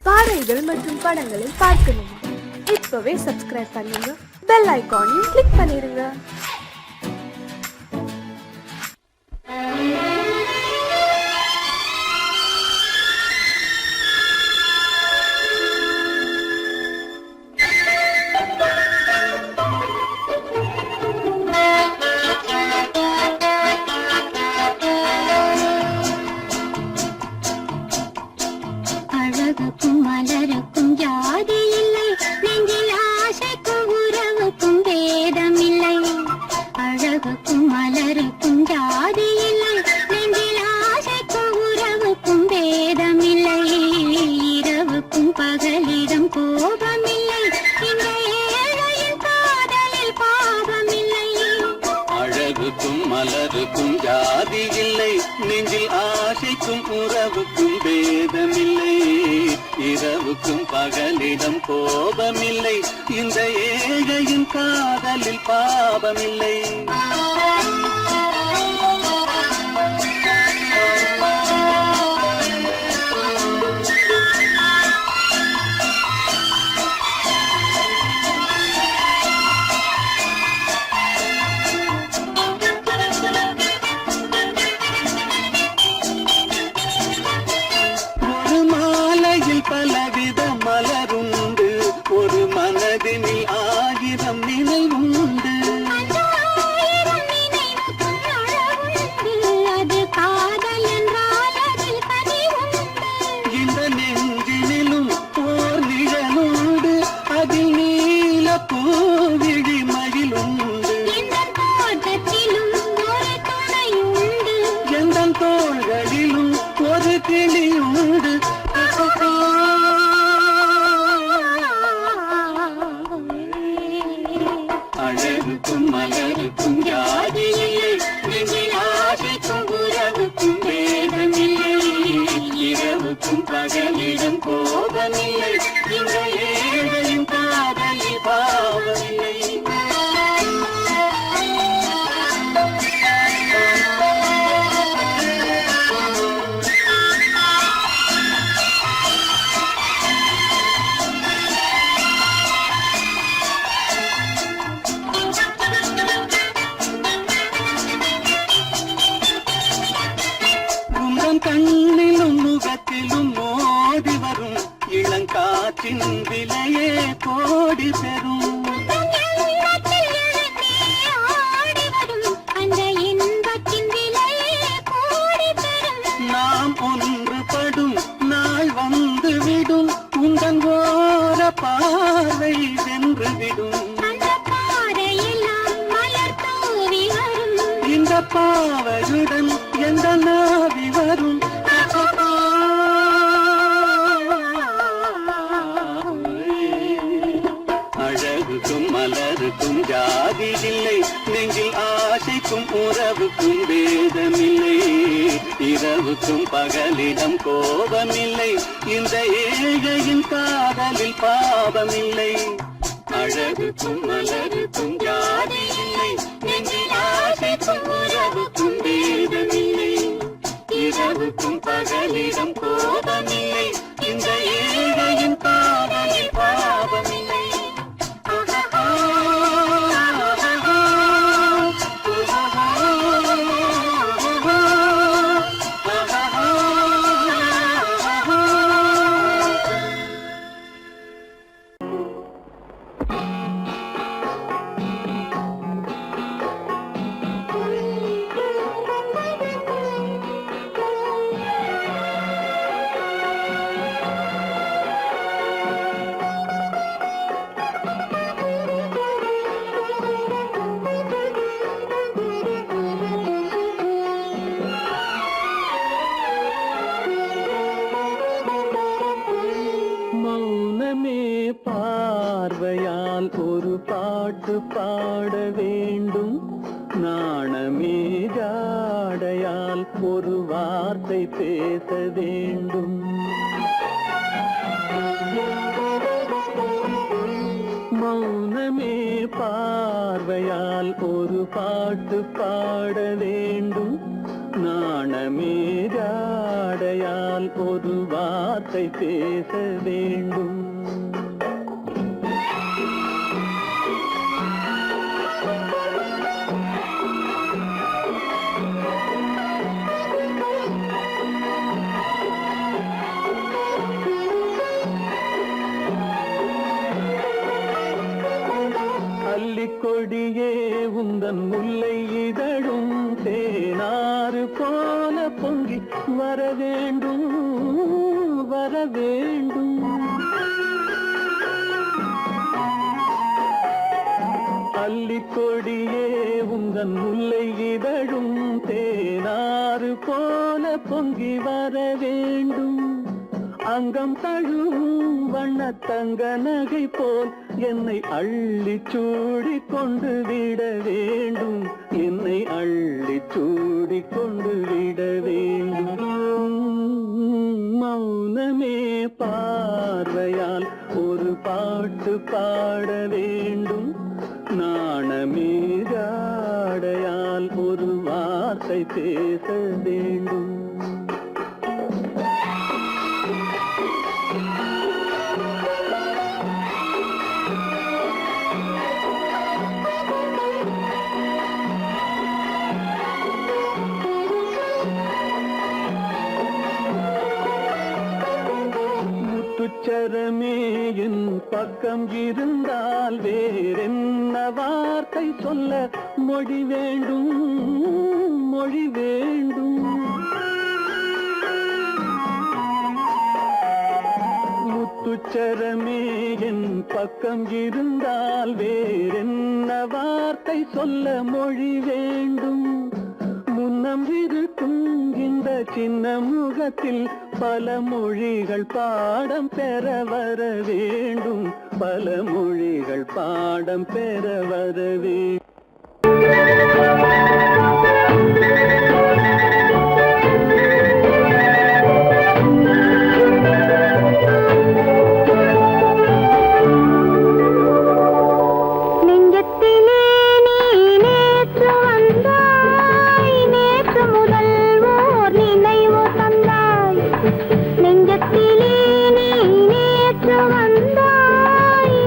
பாடல்கள் மற்றும் படங்களை பார்க்கணுமா? இப்பவே சப்ஸ்கிரைப் பண்ணுங்க, பெல் ஐகானையும் கிளிக் பண்ணிருங்க. அழகுக்கும் மலருக்கும் ஜாதி இல்லை, நெஞ்சில் ஆசைக்கும் உறவுக்கும் பேதம் இல்லை. அழகுக்கும் மலருக்கும் ஜாதி இல்லை, நெஞ்சில் ஆசைக்கும் உறவுக்கும் பேதம் இல்லை. இரவுக்கும் பகலிடம் கோபம் இல்லை, இந்த ஏழையின் காதலில் பாவம் இல்லை. அழகுக்கும் மலருக்கும் ஜாதி இல்லை, நெஞ்சில் ஆசைக்கும் உறவுக்கும் பேதமில்லை. இரவுக்கும் பகலிடம் கோபமில்லை, இந்த ஏழையின் காதலில் பாவமில்லை. பலவித மலருண்டு, ஒரு மனதினில் ஆயிரம் நினைவுண்டு. அது காதல் என்றால் அதில் கனிவுண்டு. இந்த நெஞ்சினிலும் ஓர் நிழலுண்டு, அதில் நீல பூவிழி மகிழுண்டு. இந்த தோட்டத்திலும் ஒரு துணையுண்டு, எந்த தோள்களிலும் ஒரு கிளியுண்டு. அழகுக்கும் மலருக்கும் ஜாதி இல்லை, நெஞ்சில் ஆசைக்கும் உறவுக்கும் பேதமில்லை. இரவுக்கும் பகலிடம் கோபமில்லை, இந்த ஏழையின் காதலில் பாவமில்லை. கண்ணிலும் முகத்திலும் மோதி வரும் இளங்காற்றின் விலையே கோடி பெறும். நாம் ஒன்றுபடும் நாள் வந்து விடும், உங்கள் ஓர பார்வை சென்று விடும். இந்த பாவையுடன் எந்த நாவி வரும். அழகுக்கும் மலருக்கும் ஜாதி இல்லை, நெஞ்சில் ஆசைக்கும் உறவுக்கும் பேதமில்லை. இரவுக்கும் பகலிடம் கோபமில்லை, இந்த ஏழையின் காதலில் பாவமில்லை. அழகுக்கும் மலருக்கும் ஜாதி இல்லை, நெஞ்சில் ஆசைக்கும் உறவுக்கும் பேதமில்லை. இரவுக்கும் பகலிடம் கோபமில்லை, இந்த ஏழையின் காதலில் பாவமில்லை. பார்வையால் ஒரு பாட்டு பாட வேண்டும், நாணமே ஜாடையால் ஒரு வார்த்தை பேச வேண்டும். மௌனமே பார்வையால் ஒரு பாட்டு பாட வேண்டும், நாணமே ஜாடையால் ஒரு வார்த்தை வார்த்தை பேச வேண்டும். கொடியே உந்தன் முல்லை இதழும் தேனாறு போல பொங்கி வர வேண்டும் வர வேண்டும். அல்லிக்கொடியே உந்தன் முல்லை இதழும் தேனாறு போல பொங்கி வர வேண்டும். அங்கம் தழுவும் வண்ணத்தங்க நகை போல் என்னை அள்ளி சூடி கொண்டு விட வேண்டும். என்னை அள்ளி சூடி கொண்டு விட வேண்டும். மௌனமே பார்வையால் ஒரு பாட்டு பாட வேண்டும். நாணமே ஜாடையால் ஒரு வார்த்தை பேச வேண்டும். முத்துச்சரமே என் பக்கம் இருந்தால் வேறென்ன வார்த்தை சொல்ல மொழி வேண்டும் மொழி வேண்டும். முத்துச்சரமே என் பக்கம் இருந்தால் வேறென்ன வார்த்தை சொல்ல மொழி வேண்டும். முன்னம் இருக்கும் இந்த சின்ன முகத்தில் பல மொழிகள் பாடம் பெற வர வேண்டும். பல மொழிகள் பாடம் பெற வர வேண்டும்.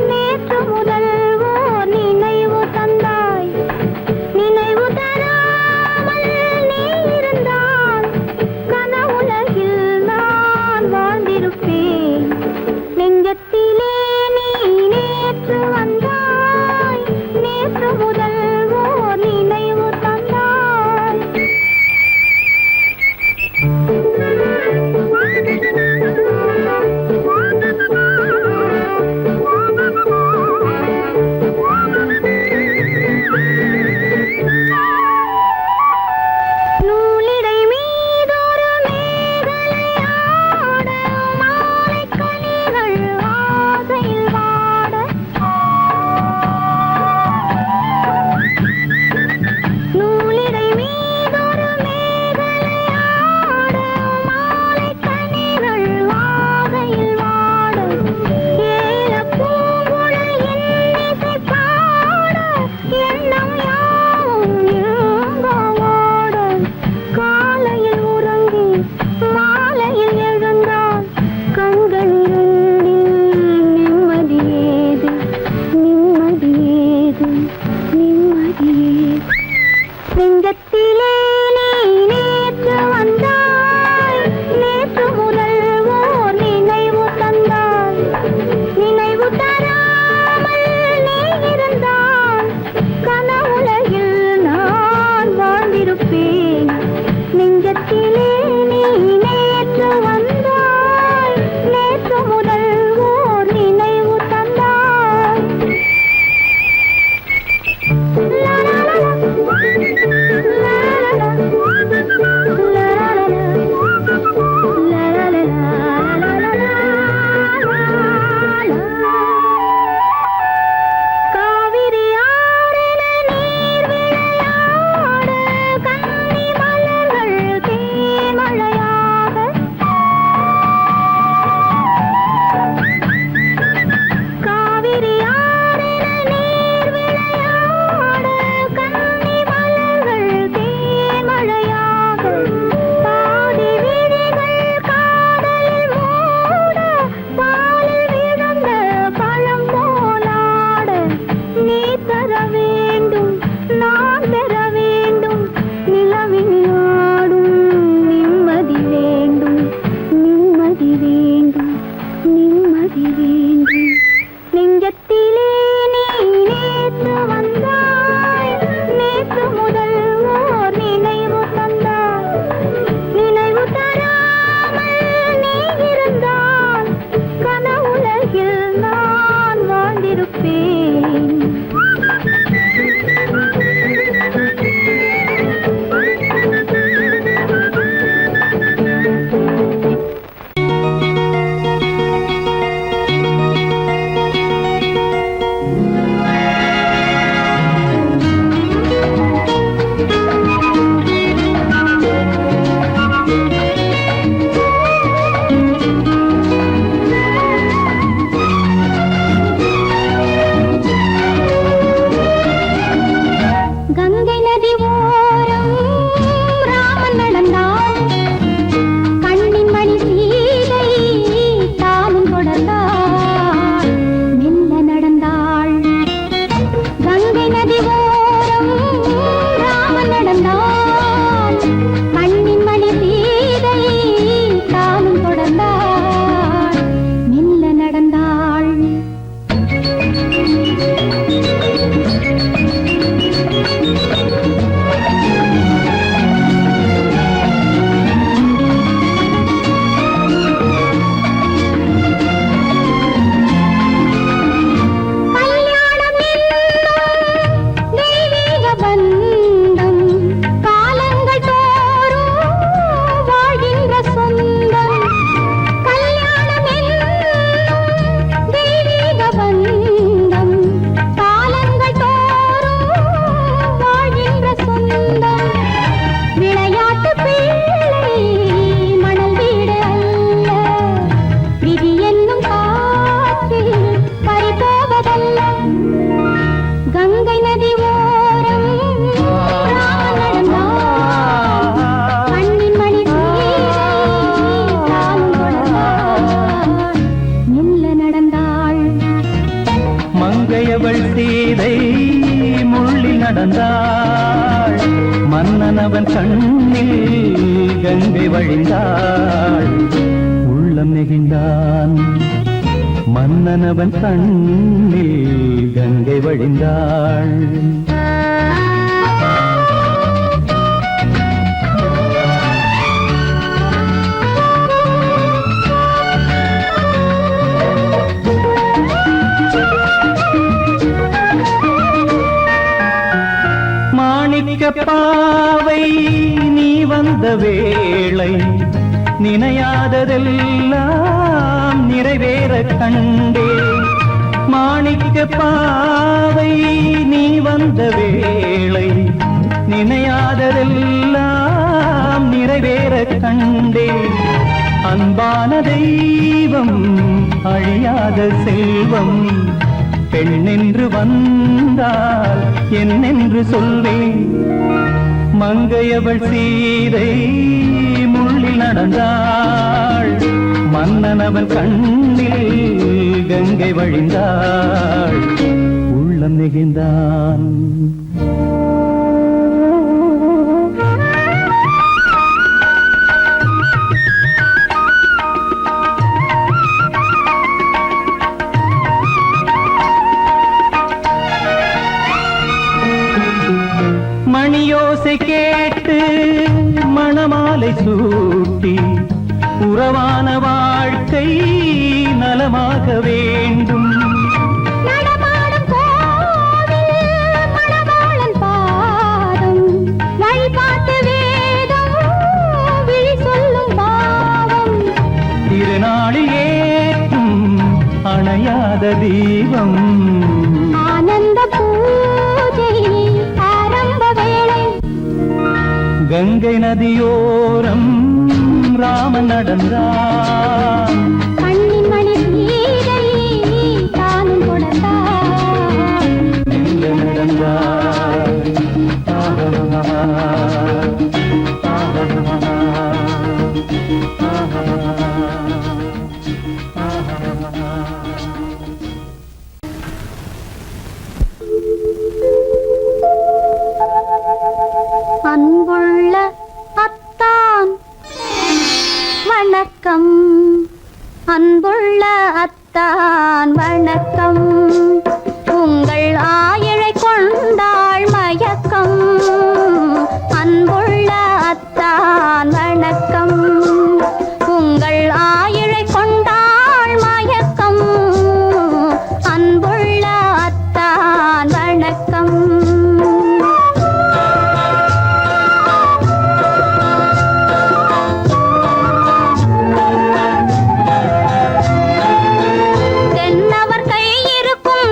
நேற்று முதல் ஓர் நினைவு தந்தாய். நடந்தாள் மன்னன் அவன் கண்ணில் கங்கை வழிந்தாள் உள்ளம் நெகிழ்ந்தான் மன்னன் அவன் கண்ணில் கங்கை வழிந்தாள் பாவை நீ வந்த வேளை நினையாததெல்லாம் நிறைவேற கண்டே மாணிக்க பாவை நீ வந்த வேளை நினையாததெல்லாம் நிறைவேற கண்டே அன்பான தெய்வம் அழியாத செல்வம் பெண்ணென்று வந்தால் என்னென்று சொல்வேன் மங்கையவள் சீதை முள்ளில் நடந்தாள் மன்னன் அவன் கண்ணில் கங்கை வழிந்தாள் உள்ளம் நெகிழ்ந்தான் மணியோசை கேட்டு மணமாலை சூட்டி உறவான வாழ்க்கை நலமாக வேண்டும் நடமாடும் கோவில் மணவாளன் பாதம் வழிபாட்டு வேதம் விழி சொல்லும் பாவம் திருநாளில் ஏற்றும் அணையாத தீபம் ஆனந்த பூஜை ஆரம்ப வேளை கங்கை நதியோரம் ராமன் நடந்தான் கண்ணின் மணி நீரை தானும் கொடுத்தான் எங்க நடந்தான் அன்புள்ள அத்தான் வணக்கம் அன்புள்ள அத்தான் வணக்கம் உங்கள் ஆயிழை கொண்டாள் மயக்கம் அன்புள்ள அத்தான் வணக்கம் உங்கள் ஆயிழை கொண்டாள் மயக்கம் அன்புள்ள அத்தான் வணக்கம் தென்னவர் கை இருக்கும்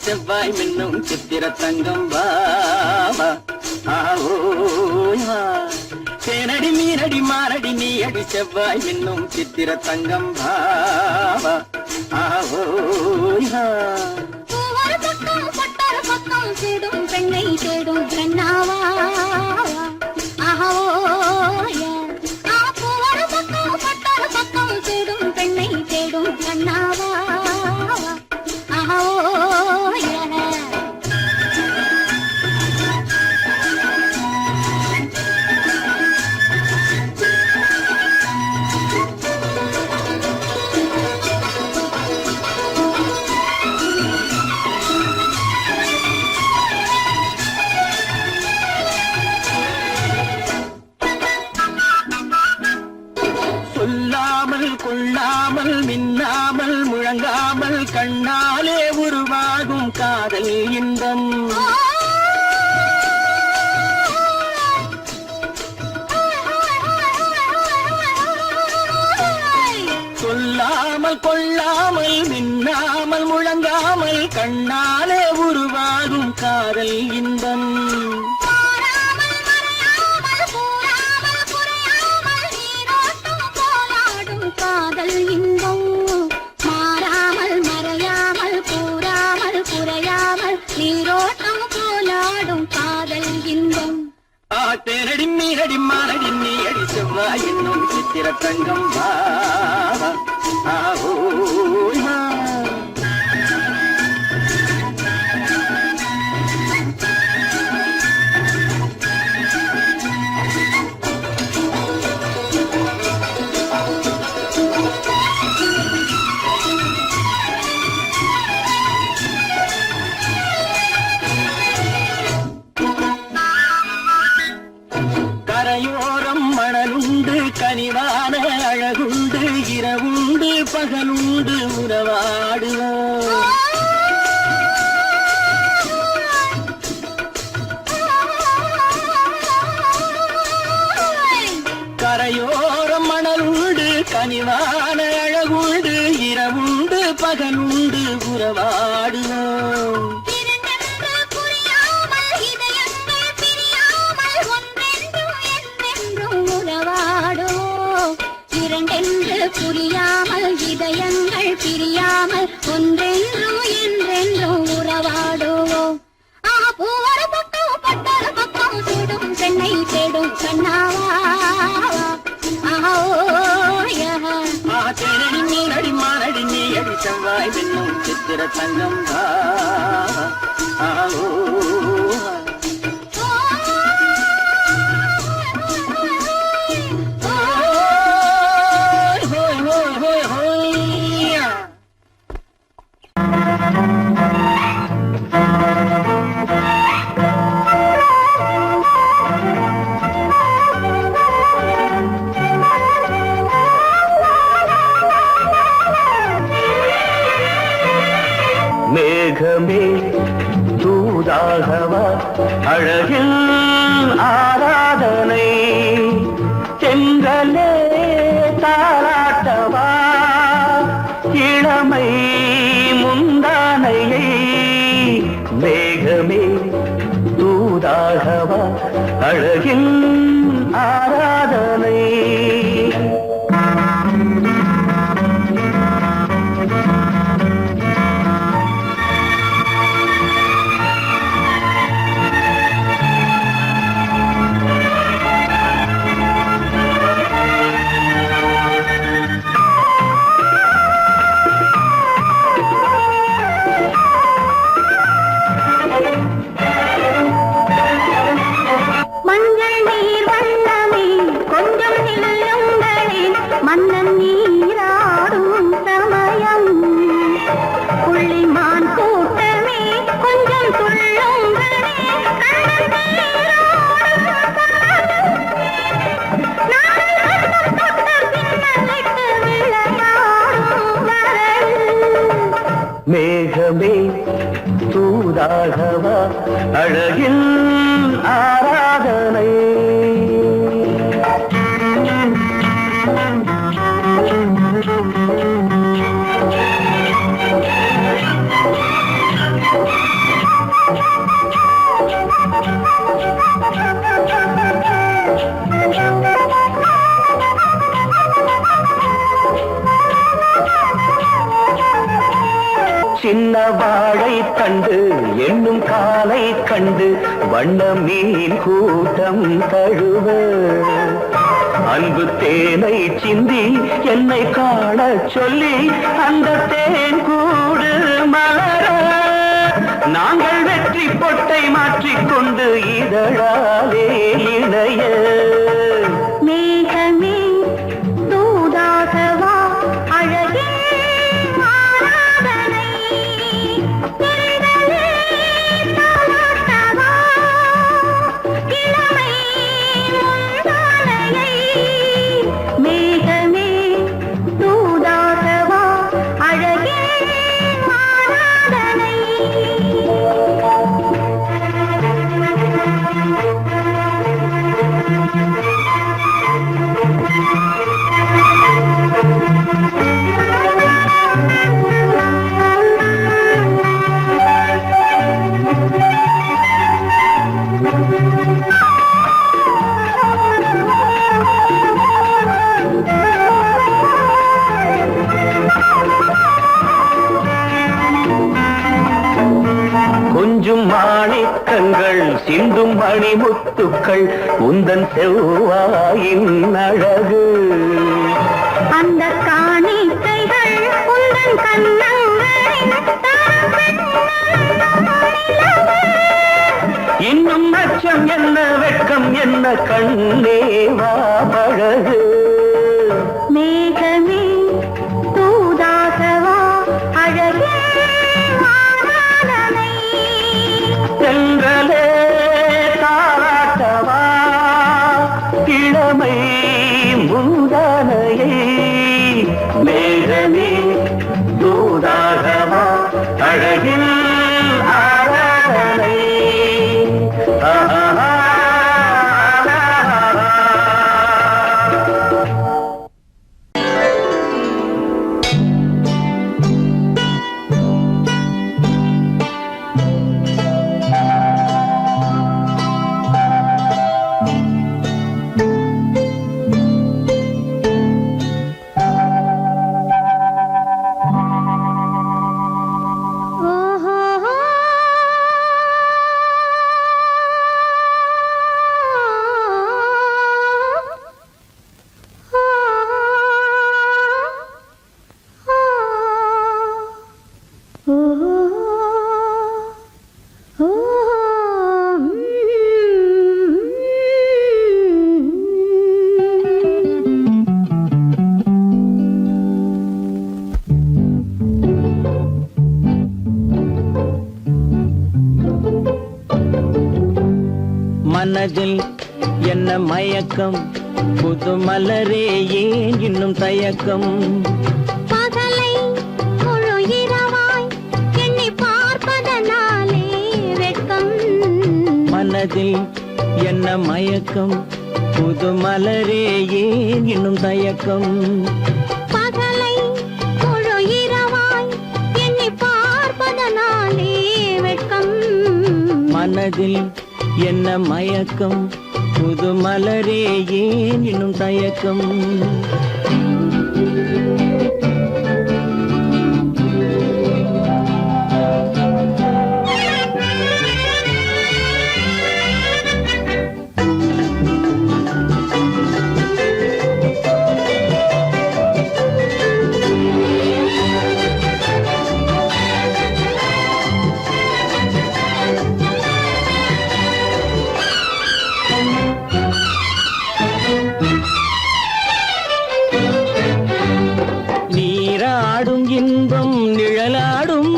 செவ்வாய் மின்னும் சித்திர தங்கம் வாவா ஆவோயா தேனடி மீனடி மாரடி நீ அடி செவ்வாய் மின்னும் சித்திர தங்கம் வாவா ஆவோயா பூவர பக்கம் பட்டர பக்கம் தேடும் பெண்ணை தேடும் கண்ணாவா ஆஹோய பூவர பக்கம் பட்டர பக்கம் தேடும் பெண்ணை தேடும் கண்ணாவா ஆஹோய சொல்லாமல் கொள்ளாமல் மின்னாமல் முழங்காமல் கண்ணாலே உருவாகும் காதல் இன்பம் சொல்லாமல் கொள்ளாமல் மின்னாமல் முழங்காமல் கண்ணாலே உருவாகும் காதல் இன்பம் காதல் இன்பம் மாறாமல் மறையாமல் கூறாமல் குறையாமல் நீரோட்டம் போலாடும் காதல் இன்பம் தேனடி மீனடி மானடி நீ அடி செவ்வாய் என்னும் சித்திர தங்கம் வாவா ஆவோயா கரையோரம் மணலுண்டு கனிவான அழகுண்டு இரவுண்டு பகலுண்டு உறவாடுவோம் கரையோரம் மணலுண்டு கனிவான அழகுண்டு இரவுண்டு பகலுண்டு உறவாடுவோம் இரண்டென்று புரியாமல் இதயங்கள் பிரியாமல் ஒன்றென்றும் என்றென்றும் உறவாடுவோம் பூவர பக்கம் பட்டர பக்கம் தேடும் பெண்ணை தேடும் கண்ணாவா தேனடி மீனடி மானடி நீ அடி செவ்வாய் மின்னும் சித்திர தங்கம் வாவா ஆவோயா மேகமே தூதாகவா அழகில் ஆராதனை செங்கலே தாராட்டவா இளமை முந்தானையை மேகமே தூதாகவா அழகில் ஆராதனை மஞ்சள் நீர் வண்ணமே கொஞ்சம் நில்லுங்களேன் மன்னன் நீராடும் சமயம் புள்ளிமான் கூட்டமே கொஞ்சம் துள்ளுங்களே மேகமே தூதாகவா அழகில் ஆராதனை என்னும் காலை கண்டு வண்ண மீன் கூட்டம் தழுவ அன்பு தேனை சிந்தி என்னை காண சொல்லி அந்த தேன் கூடு மலர நாங்கள் வெற்றி பொட்டை மாற்றிக்கொண்டு இதழாலே இணைய மேகமே தூதாகவா அழகே ஆராதனை திரைதலே தாலாட்டவா இளமை முந்தானையை மேகமே தூதாகவா அழகே ஆராதனை கொஞ்சும் மாணிக்கங்கள் சிந்தும் மணிமுத்துக்கள் உந்தன் செவ்வாயின் அழகு அந்த காணிக்கைகள் உந்தன் கண்ணங்களின் இன்னும் அச்சம் என்ன வெட்கம் என்ன கண்ணேவா பழகு மேகமே தூதாகவா அழகே ஆராதனை சென்றலே தாராட்டவா இளமை முந்தானையை மேகமே தூதாகவா அழகில் ஆராதனை மனதில் என்ன மயக்கம் புது மலரே ஏன் இன்னும் தயக்கம் பகலை முழு இரவாய் எண்ணி பார்ப்பதனாலே வெட்கம் மனதில் என்ன மயக்கம் புது மலரே ஏன் இன்னும் தயக்கம் பகலை முழு இரவாய் எண்ணி பார்ப்பதனாலே வெட்கம் மனதில் என்ன மயக்கம் புது மலரே ஏன் இன்னும் தயக்கம் நீராடும் இன்பம் நிழலாடும்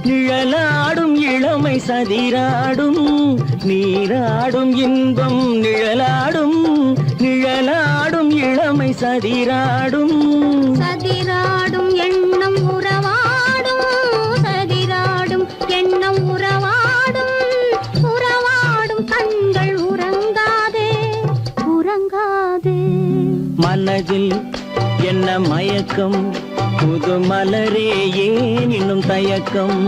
நிழலாடும் இளமை சதிராடும் நீராடும் இன்பம் நிழலாடும் நிழலாடும் இளமை சதிராடும் சதிராடும் எண்ணம் உறவாடும் சதிராடும் எண்ணம் உறவாடும் உறவாடும் கண்கள் உறங்காதே உறங்காதே மனதில் என்ன மயக்கம் புது மலரே ஏன் இன்னும் தயக்கம்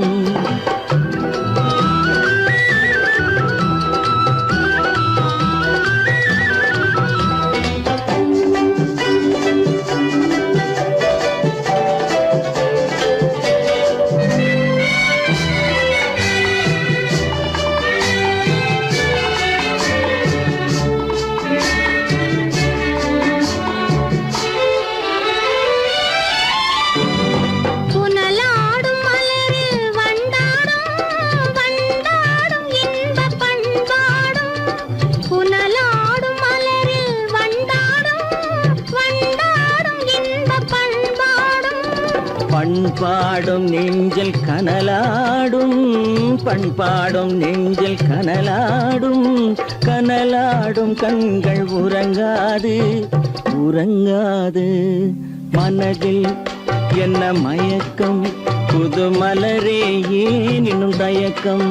பண்பாடும் நெஞ்சில் கனலாடும், பண்பாடும் நெஞ்சில் கனலாடும், கனலாடும் கண்கள் உறங்காது உறங்காது. மனதில் என்ன மயக்கம், புது மலரே ஏன் இன்னும் தயக்கம்.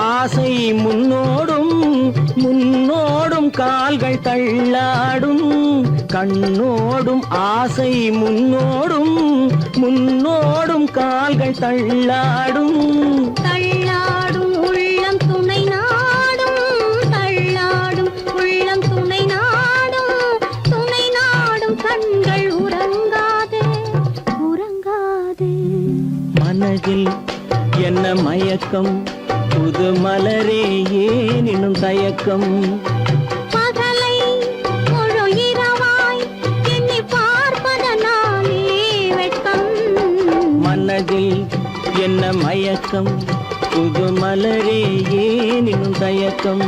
ஆசை முன்னோடும் முன்னோடும் கால்கள் தள்ளாடும், கண்ணோடும் ஆசை முன்னோடும் முன்னோடும் கால்கள் தள்ளாடும். தள்ளாடும் உள்ளம் துணை நாடும், தள்ளாடும் உள்ளம் துணை நாடும், துணை நாடும் கண்கள் உறங்காதே உறங்காதே. மனதில் என்ன மயக்கம், புது மலரே ஏன் இன்னும் தயக்கம். பகலை முழு இரவாய் எண்ணி பார்ப்பதனாலே வெட்கம். மனதில் என்ன மயக்கம், புது மலரே ஏன் இன்னும் தயக்கம்.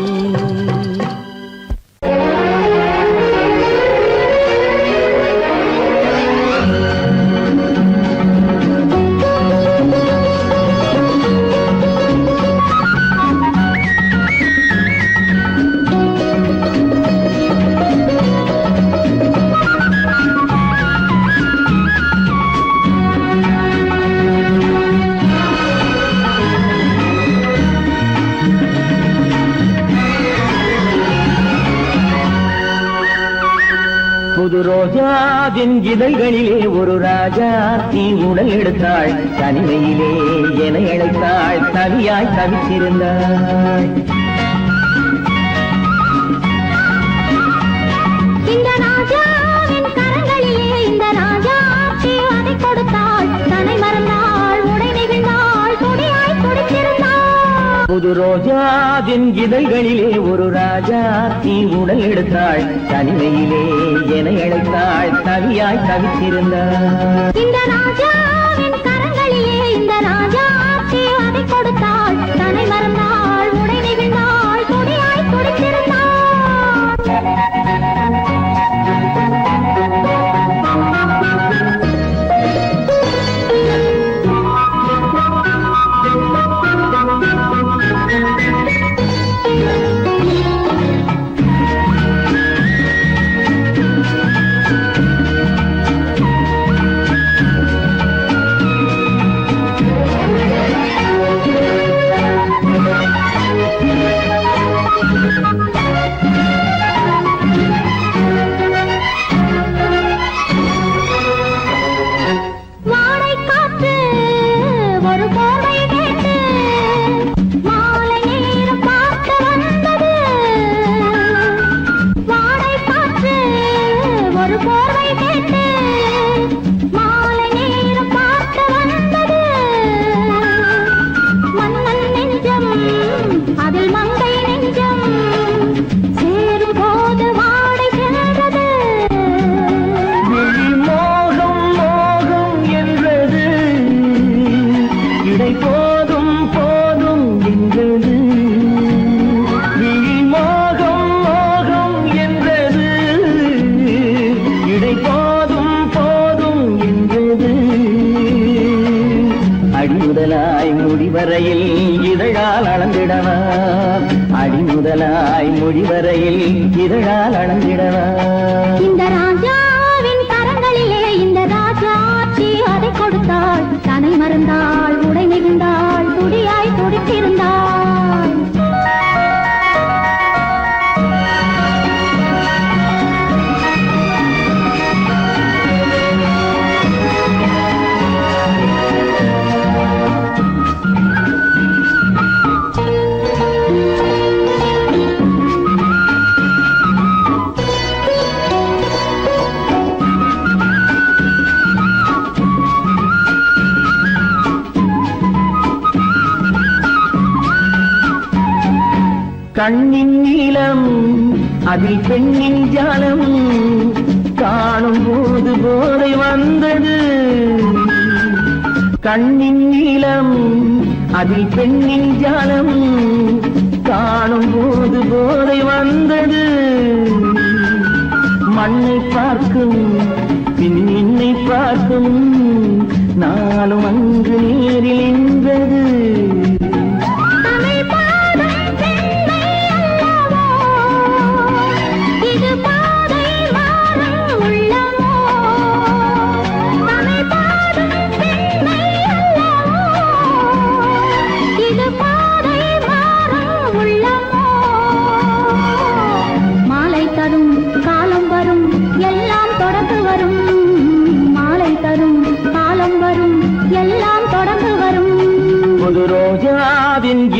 புது ரோஜாவின் இதழ்களிலே ஒரு ராஜா தீ உடல் எடுத்தாள், தனிமையிலே என அழைத்தாள், தவியாய் தவித்திருந்தாள். இந்த ராஜாவின் கரங்களிலே இந்த ராஜா அதை கொடுத்தாள், தன்னை மறந்தாள், உடை நெகிழ்ந்தாள், துடியாய் துடித்திருந்தாள். புது ரோஜாவின் இதழ்களிலே ஒரு ராஜா தீ உடல் எடுத்தாள், தனிமையிலே என அழைத்தாள், தவியாய் தவித்திருந்தாள். இந்த ராஜாவின் கரங்களிலே இந்த ராஜா அதை கொடுத்தாள், தன்னை மறந்தாள், உடை நெகிழ்ந்தாள், துடியாய் துடித்திருந்தாள். வரையில் இதழால் அளந்திடவா, அடி முதலாய் மொழி வரையில் இதழால் அளந்திடவா. இந்த ராஜாவின் கரங்களிலே இந்த ராஜாச்சி அதை கொடுத்தாள், தன்னை மறந்தாள், உடை நெகிழ்ந்தாள், துடியாய் துடித்திருந்தாள். கண்ணின் நீளம் அதில் பெண்ணின் ஜாலம் காணும் போது போதை வந்தது. கண்ணின் நீளம் அதில் பெண்ணின் ஜாலம் காணும் போது போதை வந்தது. மண்ணை பார்க்கும் பின் என்னை பார்க்கும் நாளும் அங்கு நேரில் என்பது.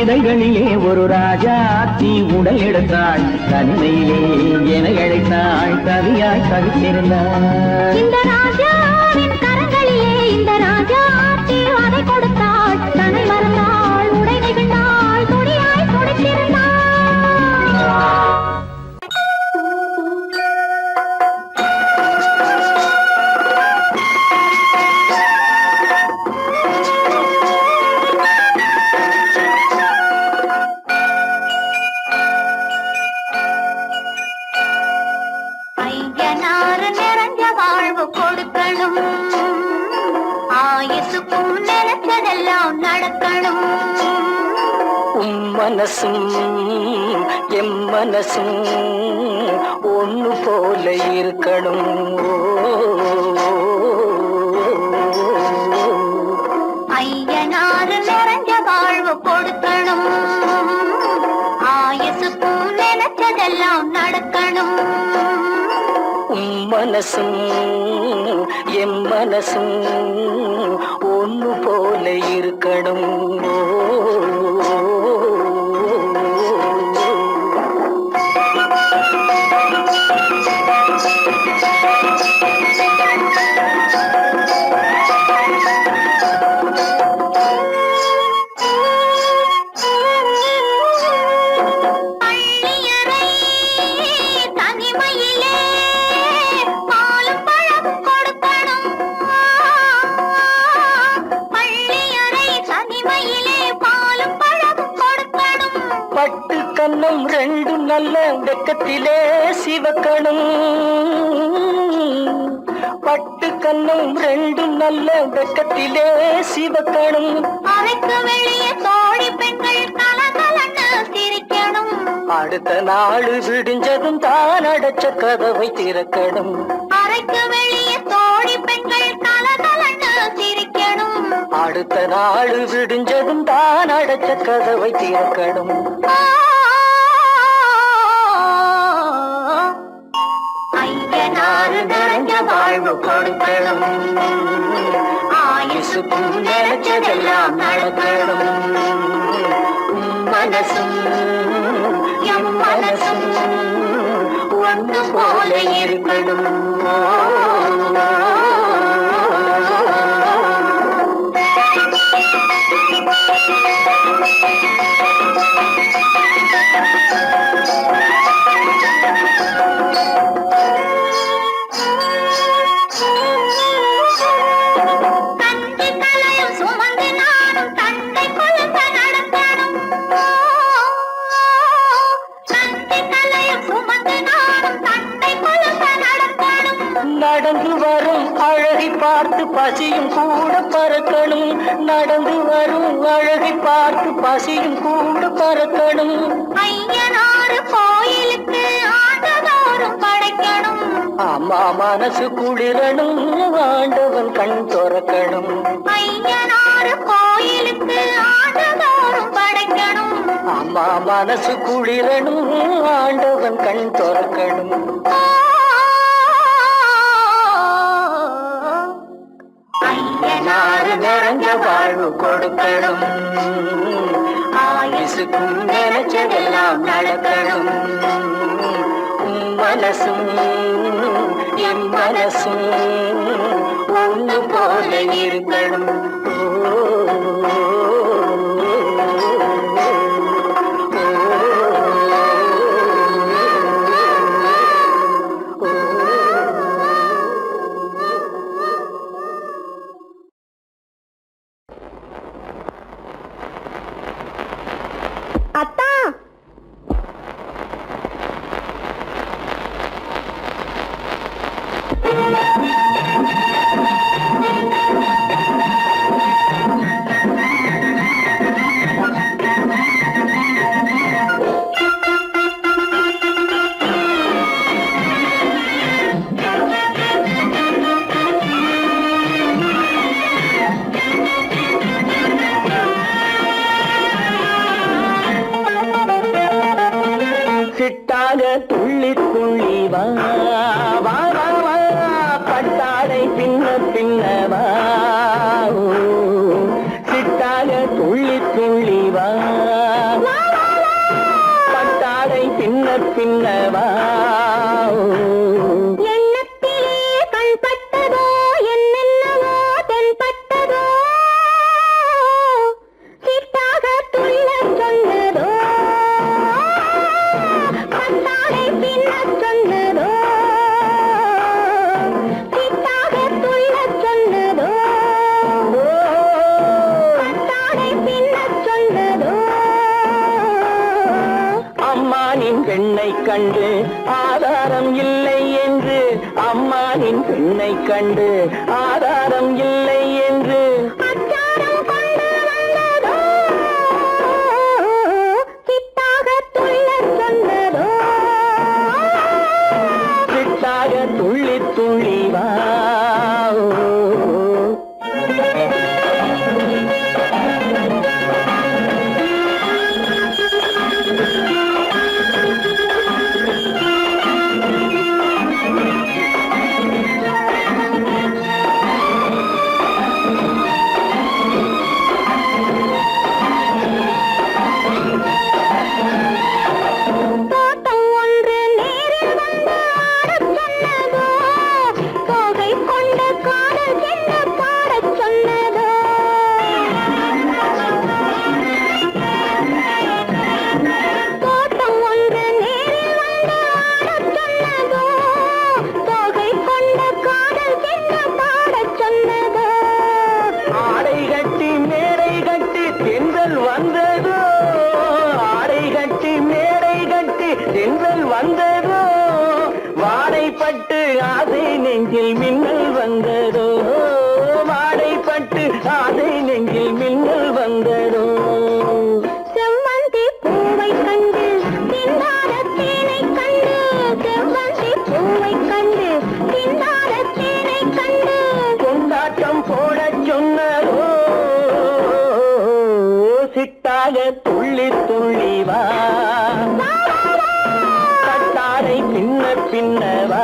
இதழ்களிலே ஒரு ராஜாத்தி உடல் எடுத்தாள். தனிமையிலே என அழைத்தாள். கவியாய் கவித்திருந்தாள். இந்த ராஜாவின் கரங்களிலே இந்த ராஜாத்தி அதை கொடுத்தாள். தன்னை மறந்தாள், உடை நெகிழ்ந்தாள், துணியாய் துடித்திருந்தாள். மனசும் எம் மனசும் ஒண்ணு போல இருக்கணும். ஐயனாறு நிறைஞ்ச வாழ்வு கொடுக்கணும். ஆயுசுக்கும் நினைச்சதெல்லாம் நடக்கணும். மனசும் எம் மனசும் ஒண்ணு போல இருக்கணும். கண்ணம் ரெண்டு நல்ல வெக்கத்திலே சிவக்கணும். பட்டு கண்ணம் ரெண்டு நல்ல வெக்கத்திலே சிவக்கணும். அறைக்கு வெளியே தோழி பெண்கள் கலகலன்னு சிரிக்கணும். அடுத்த நாள் விடிஞ்சதும் தான் அடைச்ச கதவை திறக்கணும். அறைக்கு வெளியே தோழி பெண்கள் கலகலன்னு சிரிக்கணும். அடுத்த நாள் விடிஞ்சதும் தான் அடைச்ச கதவை திறக்கணும். ஐயனாறு நிறைஞ்ச வாழ்வு கொடுக்கணும். ஆயுசுக்கும் நினைச்சதெல்லாம் நடக்கணும். மனசும் எம் மனசும் ஒன்று போல இருக்கணும். நடந்து வரும் அழகை பார்த்து பசியும் கூட பறக்கணும். நடந்து வரும் அழகை பார்த்து பசியும் கூட பறக்கணும். ஐயனாறு கோயிலுக்கு ஆண்டதோறும் படைக்கணும். அம்மா மனசு குளிரணும். ஆண்டவன் கண் துறக்கணும். ஐயனாறு கோயிலுக்கு ஆண்டதோறும் படைக்கணும். அம்மா மனசு குளிரணும். ஆண்டவன் கண் துறக்கணும். ஐயனாறு நிறைஞ்ச வாழ்வு கொடுக்கணும். ஆயுசுக்கும் நினைச்சதெல்லாம் நடக்கணும். மனசும் என் மனசும் ஒண்ணு போல இருக்கணும். ஓ பின்னவா எண்ணத்திலே கண்பட்டதோ என்னென்னவோ தென்பட்டதோ சிட்டாக துள்ள சொன்னதோ பட்டாடை பின்ன சொன்னதோ சிட்டாக துள்ள சொன்னதோ பட்டாடை பின்ன சொன்னதோ அம்மானின் பெண்ணை கண்டு ஆதாரம் இல்லை என்று அம்மானின் பெண்ணை கண்டு ஆதாரம் இல்லை என்று அச்சாரம் கொண்டு வந்ததோ சிட்டாக துள்ள சொன்னதோ சிட்டாக துள்ளி துள்ளி வா தோட்டம் ஒன்று நேரில் வந்து ஆடச் சொன்னதோ தோகை கொண்ட காதல் என்ன பாடச் சொன்னதோ தோட்டம் ஒன்று நேரில் வந்து ஆடச் சொன்னதோ தோகை கொண்ட காதல் என்ன பாடச் சொன்னதோ ஆடை கட்டி மேடை கட்டி தென்றல் வந்ததோ ஆடை கட்டி மேடை கட்டி தென்றல் வந்ததோ வாடைப்பட்டு ஆசை நெஞ்சில் மின்னல் வந்ததோ வாடைப்பட்டு ஆசை நெஞ்சில் மின்னல் வந்ததோ செவ்வந்தி பூவை கண்டு திண்டாட தேனை கண்டு செவ்வந்தி பூவை கண்டு திண்டாட தேனை கண்டு கொண்டாட்டம் போடச் சொன்னதோ சிட்டாக துள்ளி துள்ளி வா கட்டாரை பின்ன பின்னவா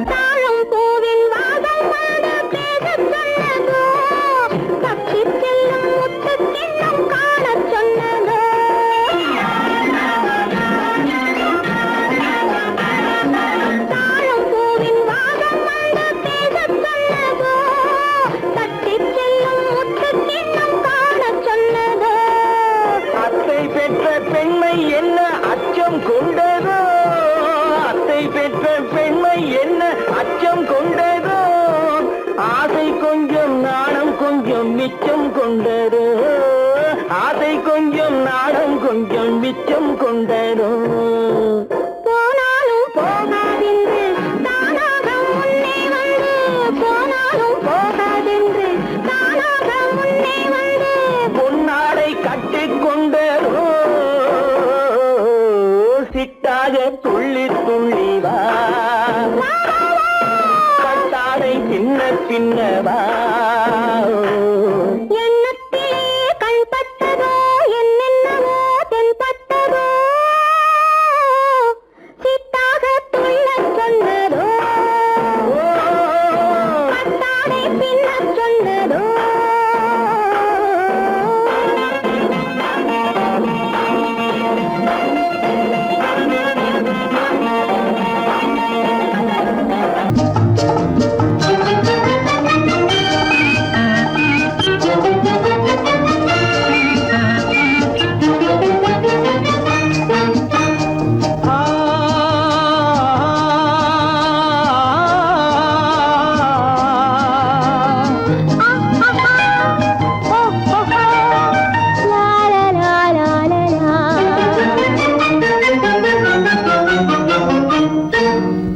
தாழம் பூவின் வாசம் வந்து பேசச் சொன்னதோ தப்பிச் செல்லும் முத்துக் கிண்ணம் காணச் சொன்னதோ தாழம் பூவின் வாசம் வந்து பேசச் சொன்னதோ தப்பிச் செல்லும் முத்துக் கிண்ணம் காணச் சொன்னதோ அத்தை பெற்ற பெண்மை என்ன அச்சம் கொண்டதோ அத்தை பெற்ற பெண்மை என்ன அச்சம் கொண்டதோ ஆசை கொஞ்சம் நாணம் கொஞ்சம் மிச்சம் கொண்டதோ ஆசை கொஞ்சம் நாணம் கொஞ்சம் மிச்சம் கொண்டதோ போனாலும் போகாதென்று தானாக முன்னே வந்து போனாலும் போகாதென்று தானாக முன்னே வந்து பொன்னாடை கட்டிக்கொண்டதோ சிட்டாக துள்ளி துள்ளி வா கட்டாடை பின்ன பின்னவா எண்ணத்திலே கண்பட்டதோ என்னென்னவோ தென்பட்டதோ சிட்டாக துள்ள சொன்னதோ பட்டாடை பின்ன சொன்னதோ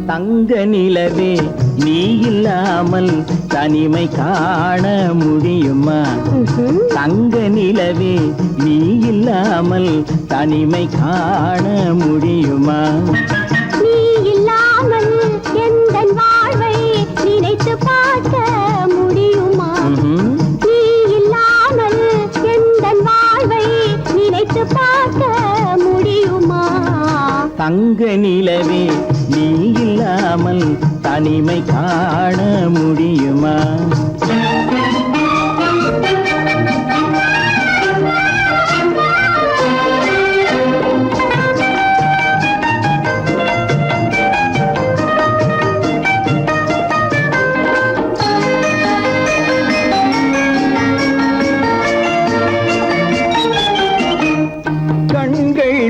தங்க நிலவே நீ இல்லாமல் தனிமை காண முடியுமா தங்க நிலவே நீ இல்லாமல் தனிமை காண முடியுமா நீ இல்லாமல் எந்தன் வாழ்வை நினைத்து பார்க்க தங்க நிலவே நீ இல்லாமல் தனிமை காண முடியுமா?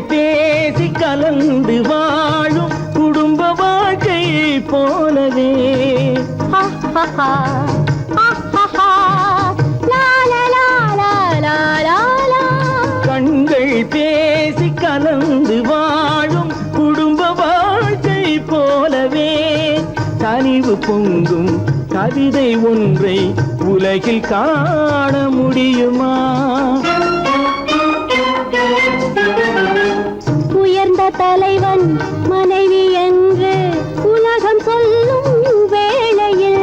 பேசி கலந்து வாழும் குடும்ப வாழ்க்கை போலவே கண்கள் பேசி கலந்து வாழும் குடும்ப வாழ்க்கை போலவே கனிவு பொங்கும் கவிதை ஒன்றை உலகில் காண முடியுமா? உயர்ந்த தலைவன் மனைவி என்று உலகம் சொல்லும் வேளையில்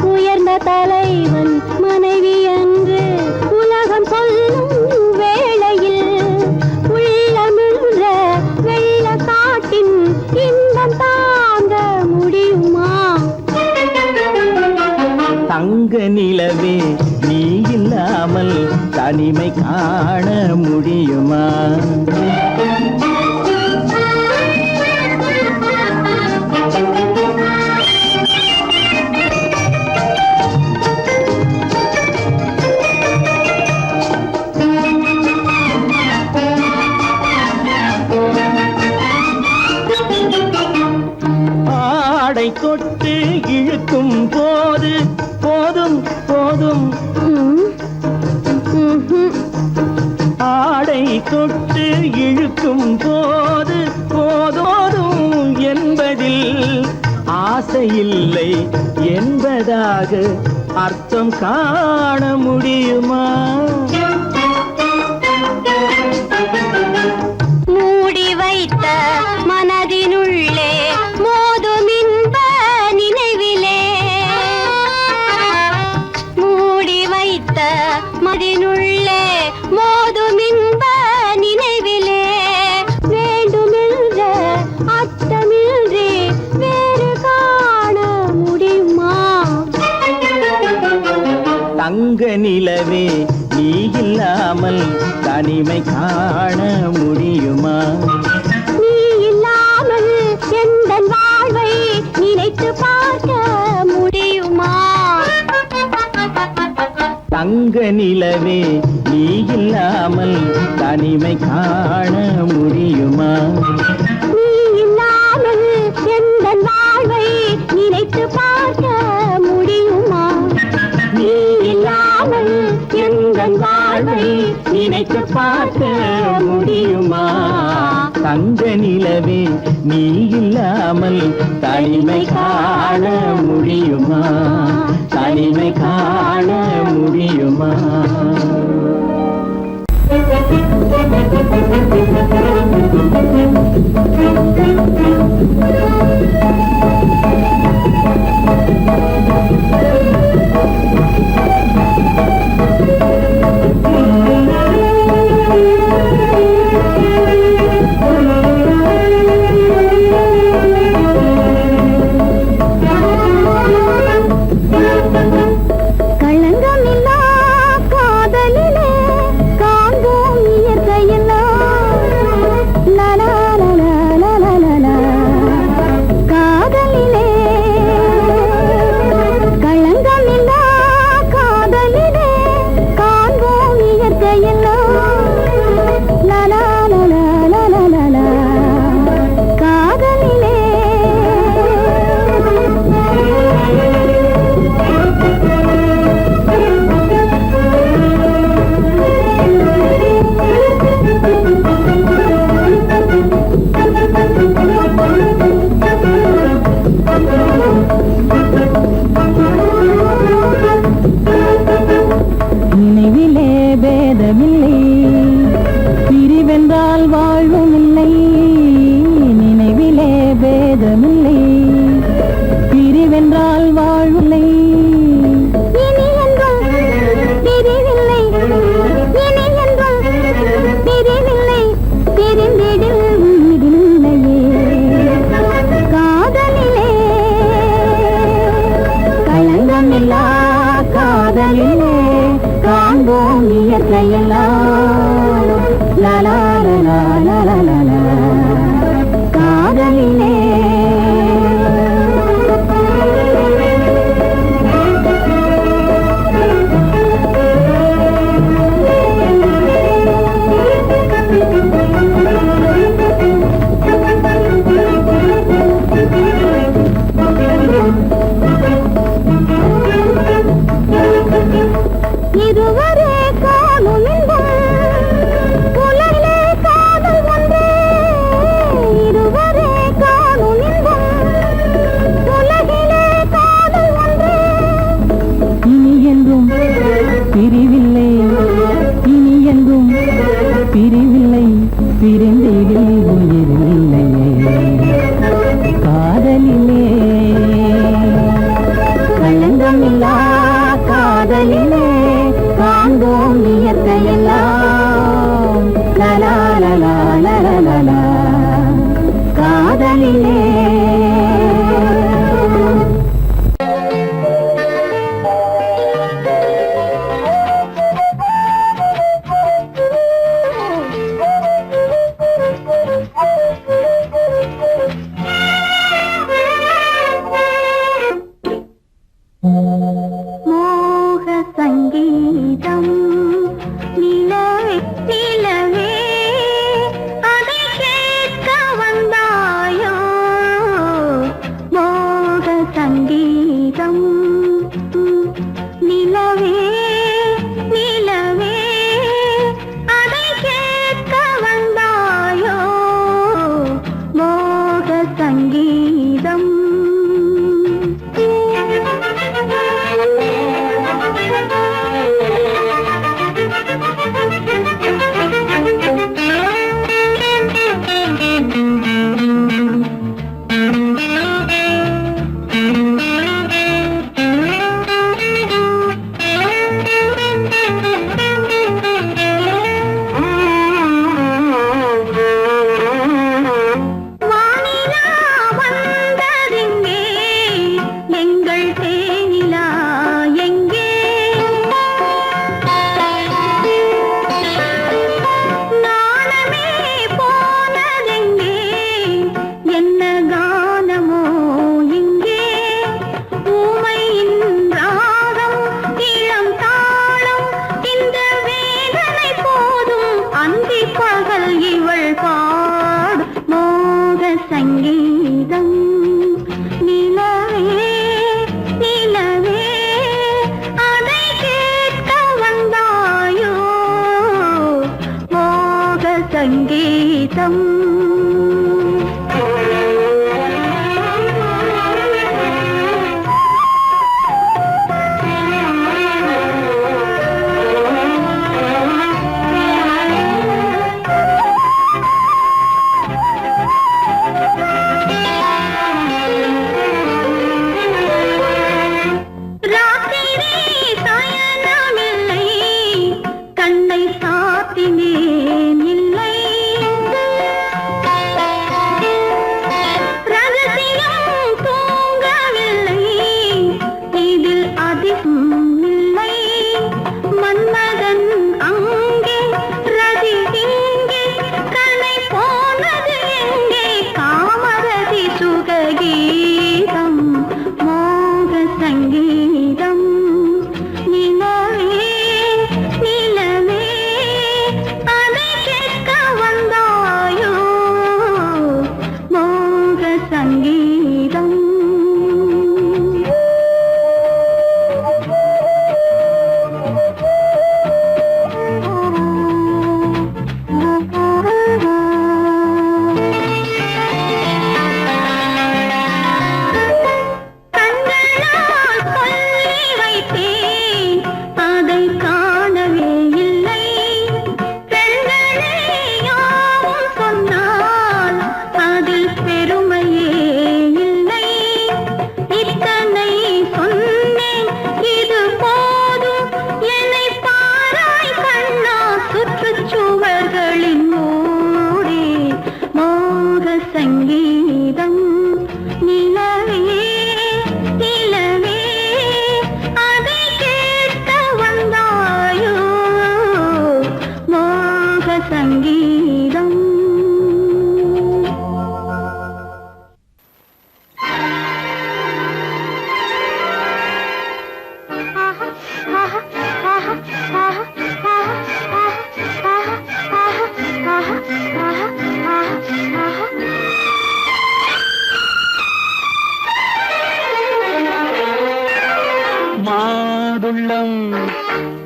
உயர்ந்த தலைவன் மனைவி என்று உலகம் சொல்லும் வேளையில் உள்ளமிழ்ற வெள்ள காட்டின் இன்பம் தாங்க முடியுமா? தங்க நிலவே நீ இல்லாமல் தனிமை காண முடியுமா? ஆடை தொட்டு இழுக்கும் போது போதும் போதும் ஆடை தொட்டு இழுக்கும் போது போதோதும் என்பதில் ஆசையில்லை என்பதாக அர்த்தம் காண முடியுமா? மூடி வைத்த மனதினுள்ளே மோதும் இன்ப நினைவிலே மூடி வைத்த மனதினுள்ளே மோதும் இன்ப நினைவிலே வேண்டுமென்ற அர்த்தமின்றி வேறு காண முடியுமா? தங்க நிலவே நீ இல்லாமல் தனிமை காண முடியுமா? நீ இல்லாமல் எந்தன் வாழ்வை நினைத்து பார்க்க முடியுமா? தங்க நிலவே நீ இல்லாமல் தனிமை காண முடியுமா? நீ இல்லாமல் எந்தன் வாழ்வை நினைத்து பார்க்க முடியுமா? நீ இல்லாமல் எந்தன் வாழ்வை நினைத்து பார்க்க முடியுமா? தங்க நிலவே நீ இல்லாமல் தனிமை காண முடியுமா? தனிமை காண முடியுமா? களங்கமில்லா காதலிலே காண்போம் இயற்கை பிரிவில்லை பிரிந்திடில் உயிரில்லையே காதலிலே களங்கமில்லா காதலிலே காண்போம் இயற்கையெல்லாம் லலா காதலிலே சங்கீதம் மாதுளம்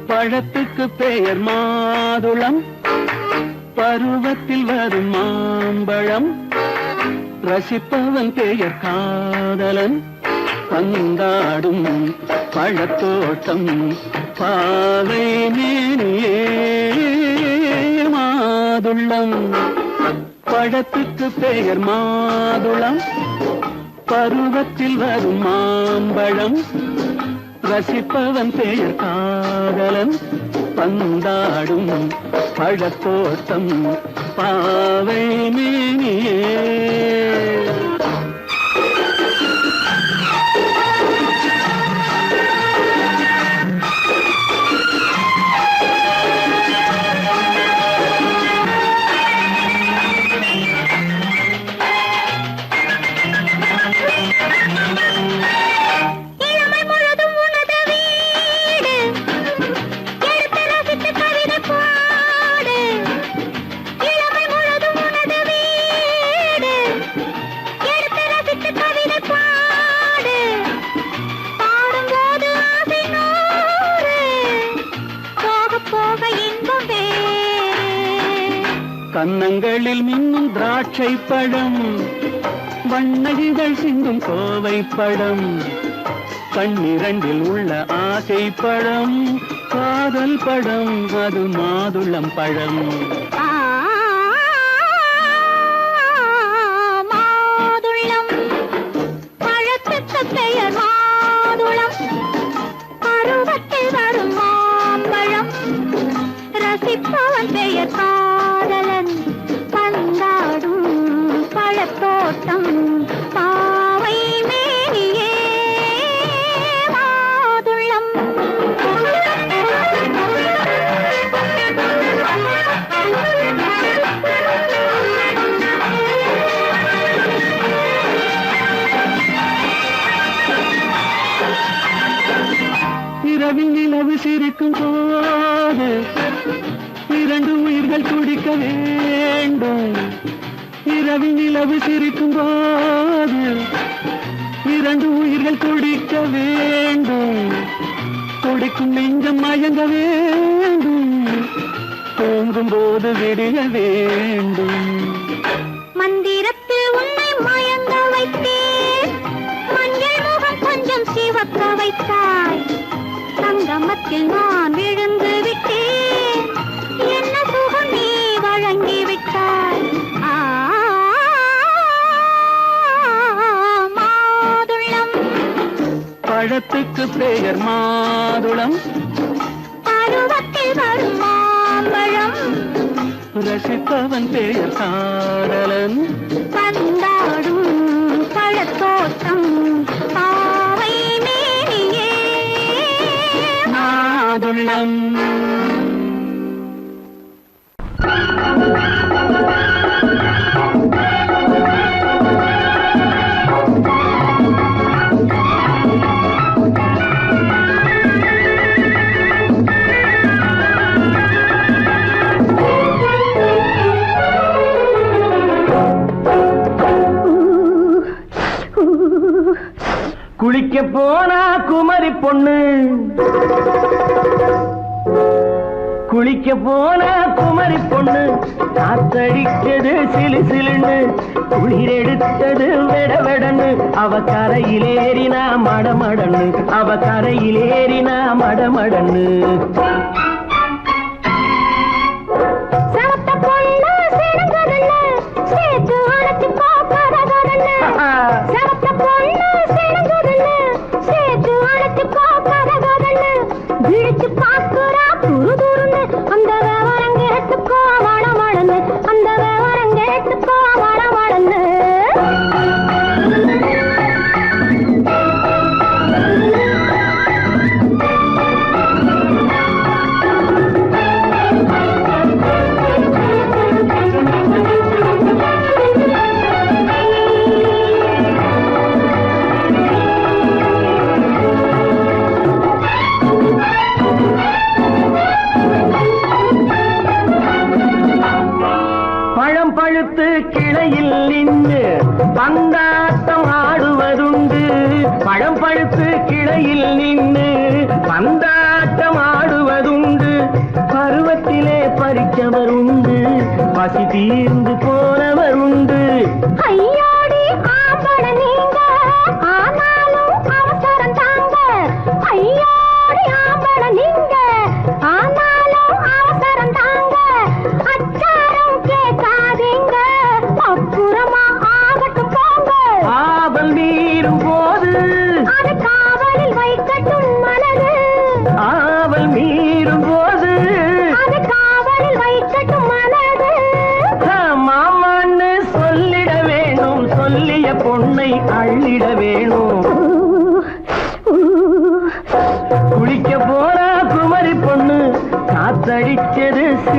பழத்துக்கு பெயர் மாதுளம் பருவத்தில் வரும் மாம்பழம் ரசிப்பவன் பெயர் காதலன் பந்தாடும் பழத்தோட்டம் பாவை மேனியே மாதுளம் மாதுளம் பழத்துக்கு பெயர் மாதுளம் பருவத்தில் வரும் மாம்பழம் ரசிப்பவன் பெயர் காதலன் பந்தாடும் பழத்தோட்டம் பாவை மேனியே கன்னங்களில் மின்னும் திராட்சை பழம் வண்ணகிகள் சிந்தும் கோவை பழம் கண்ணிரண்டில் உள்ள ஆசை பழம் காதல் பழம் அது மாதுளம் பழம் மாதுளம் பழத்துக்கு பெயர் மாதுளம் பருவத்தில் வரும் மாம்பழம் ரசிப்பவன் பெயர் காதலன் பந்தாடும் பழத்தோட்டம் பாவை மேனியே மாதுளம் இரவில் நிலவு சிரிக்கும் போது இரண்டு உயிர்கள் துடிக்க வேண்டும் இரவில் நிலவு சிரிக்கும் போது இரண்டு உயிர்கள் துடிக்க வேண்டும் துடிக்கும் நெஞ்சம் மயங்க வேண்டும் தூங்கும் போது விடிய வேண்டும் மந்திரத்தில் உன்னை மயங்க வைத்தேன் மஞ்சள் முகம் கொஞ்சம் சிவக்க வைத்தாய் சங்கமத்தில் நான் விழுந்து விட்டேன் என்ன சுகம் நீ வழங்கி விட்டாய் மாதுளம் பழத்துக்கு பெயர் மாதுளம் பருவத்தில் வரும் மாம்பழம் ரசிப்பவன் பெயர் காதலன் பந்தாடும் பழத்தோட்டம் பாவை மேனியே மாதுளம் குளிக்க போனா குமரி பொண்ணு குளிக்க போன குமரி பொண்ணு காத்தடிச்சது சிலு சிலுன்னு குளிர் எடுத்தது வெட வெடன்னு அவ கரையிலேறினா மடமடன்னு அவ கரையிலேறினா மடமடன்னு பழுத்து கிளையில் நின்று பந்தாட்டம் ஆடுவதுண்டு பழம் பழுத்து கிளையில் நின்று பந்தாட்டம் ஆடுவதுண்டு பருவத்திலே பறிச்சவர் உண்டு பசி தீர்ந்து போனவர் உண்டு ஐயோடி ஆம்பள நீங்க ஆனாலும் அவசரம் தாங்க ஐயோடி ஆம்பள நீங்க ஆனாலும் அவசரம் தாங்க அச்சாரம்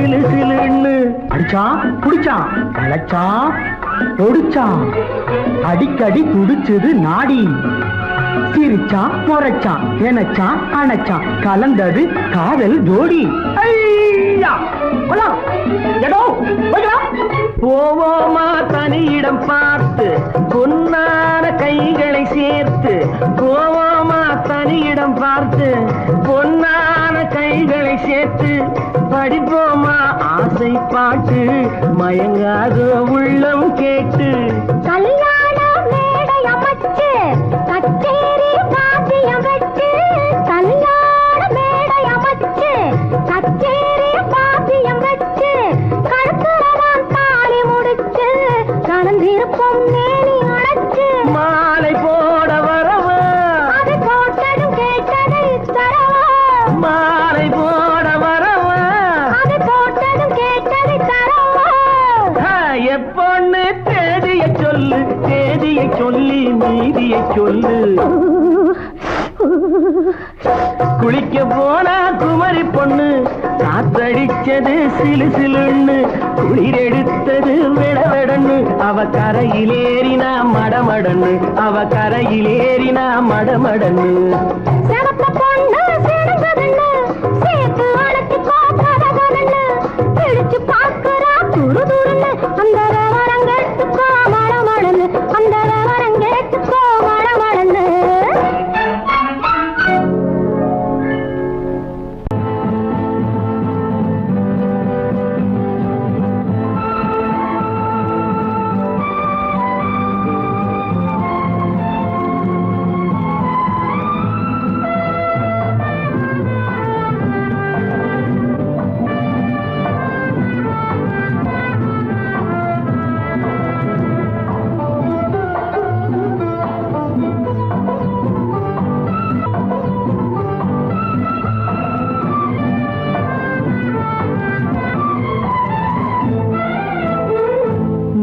சிலு சிலுன்னு அடிச்சான் புடிச்சான் அழைச்சான் ஒடிச்சான் அடிக்கடி துடிச்சது நாடி சிரிச்சான் முறைச்சான் எனச்சான் அணைச்சான் கலந்தது காதல் ஜோடி ஐயா போலாம். எடோ, போய்க்கலாம். போவோமா தனியிடம் பார்த்து பொன்னான கைகளை சேர்த்து போவோமா தனியிடம் பார்த்து பொன்னான கைகளை சேர்த்து படிப்போமா ஆசை பாட்டு மயங்காத உள்ளம் கேட்டு கல்யாண மேடை அமைச்சு கச்சேரி பாத்தியம் வச்சு கல்யாண மேடை அமைச்சு கச்சேரி பாத்தியம் வச்சு கருத்துறவான் தாலி முடிச்சு கலந்திருப்போம் மேனி அடைச்சு மாலை போட வரவா அது போட்டதும் கேட்டதை தரவா மாலை போட வரவா அது போட்டதும் கேட்டதை தரவா எப்பொண்ணு தேதியை சொல்லு தேதியை சொல்லி நீதியை சொல்லு குளிக்க போனா குமரி பொண்ணு காத்தடிச்சது சிலு சிலுன்னு குளிர் எடுத்தது விடவிடன்னு அவ கரையிலேறினா மடமடன்னு அவ கரையிலேறினா மடமடன்னு சிவப்பு பொண்ணு சிறந்ததுன்னு சேர்த்து அழைச்சிக்கோ கதகதன்னு பிடிச்சு பார்க்கறா துரு துருன்னு அந்த வரங்கெட்டுக்கோ மடமடன்னு அந்த வரங்கெட்டுக்கோ மடமடன்னு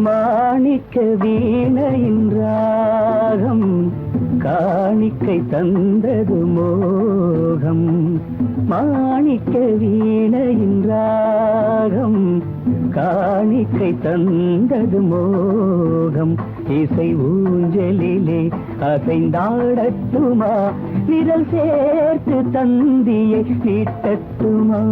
மாணிக்க வீணையின் ராகம் காணிக்கை தந்தது மோகம் மாணிக்க வீணையின் ராகம் காணிக்கை தந்தது மோகம் இசை ஊஞ்சலிலே அசைந்தாடட்டுமா நிழல் சேர்த்து தந்தியை நீட்டட்டுமா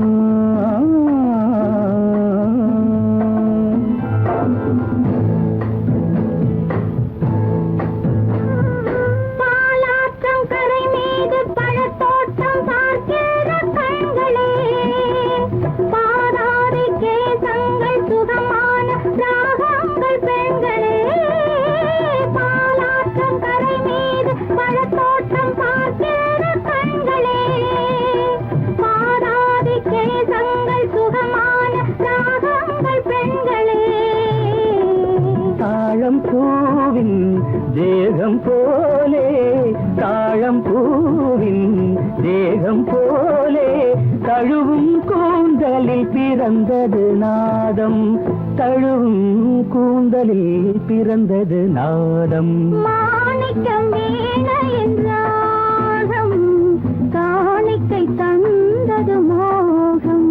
பாலாற்றம் கரை மீது பழத்தோட்டம் பார்க்கிற கண்களே பாதாதி கேசங்கள் சுகமான ராகங்கள் பெண்களே பாலாற்றம் கரை மீது பழத்தோட்டம் பார்க்கிற கண்களே பாதாதி கேசங்கள் சுகமான ராகங்கள் பெண்களே தாழம் பூவின் தேகம் போலே தாழம் பூவின் தேகம் போலே தழுவும் கூந்தலில் பிறந்தது நாதம் தழுவும் கூந்தலில் பிறந்தது நாதம் மாணிக்கம் வீணையின் ராகம் காணிக்கை தந்தது மோகம்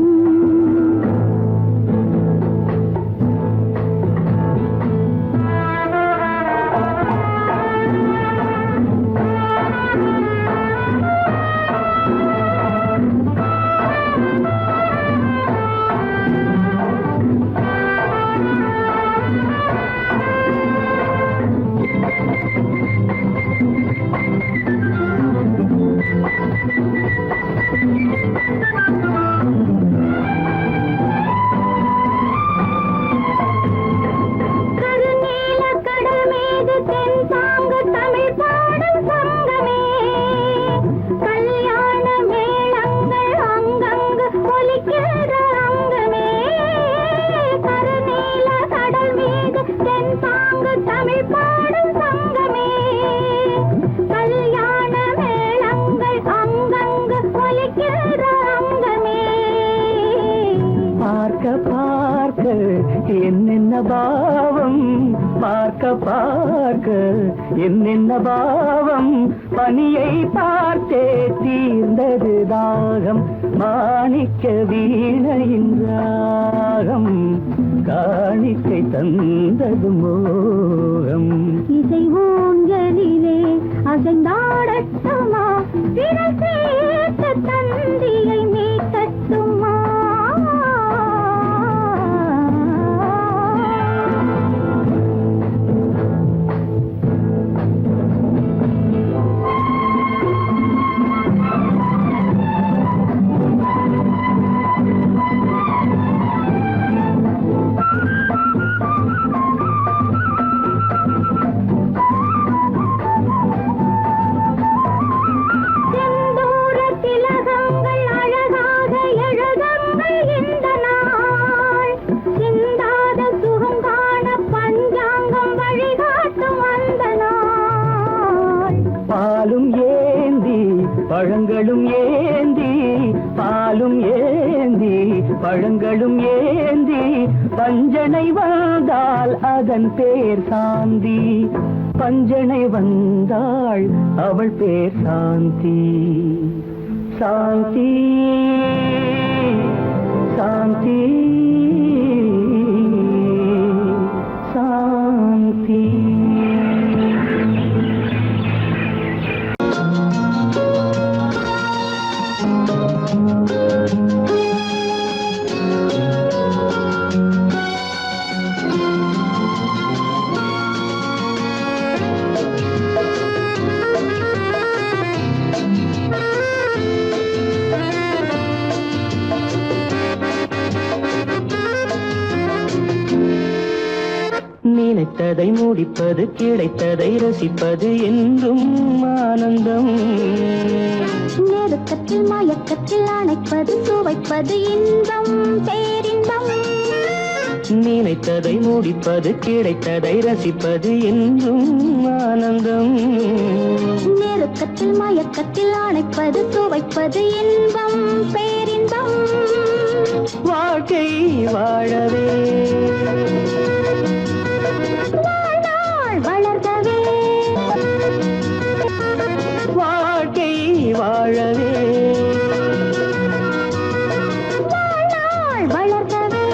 என்னென்ன பாவம் பார்க்க பார்க்க என்னென்ன பாவம் பனியை பார்த்தே தீர்ந்தது தாகம் மாணிக்க வீணையின் ராகம் காணிக்கை தந்தது மோகம் இசை ஊஞ்சலிலே அசைந்தாடட்டுமா விரல் சேர்த்த தந்தியை மீட்டட்டுமா பழங்களும் ஏந்தி பாலும் ஏந்தி பழங்களும் ஏந்தி பஞ்சனை வந்தால் அதன் பேர் சாந்தி பஞ்சனை வந்தாள் அவள் பேர் சாந்தி சாந்தி சாந்தி சாந்தி நினைத்ததை முடிப்பது கிடைத்ததை ரசிப்பது என்றும் ஆனந்தம் நெருக்கத்தில் மயக்கத்தில் அணைப்பது சுவைப்பது இன்பம் பேரின்பம் நினைத்ததை முடிப்பது கிடைத்ததை ரசிப்பது என்றும் ஆனந்தம் நெருக்கத்தில் மயக்கத்தில் அணைப்பது சுவைப்பது இன்பம் பேரின்பம் வாழ்க்கை வாழவே வளர்கவே வாழ்க்கை வாழவே வளர்கவே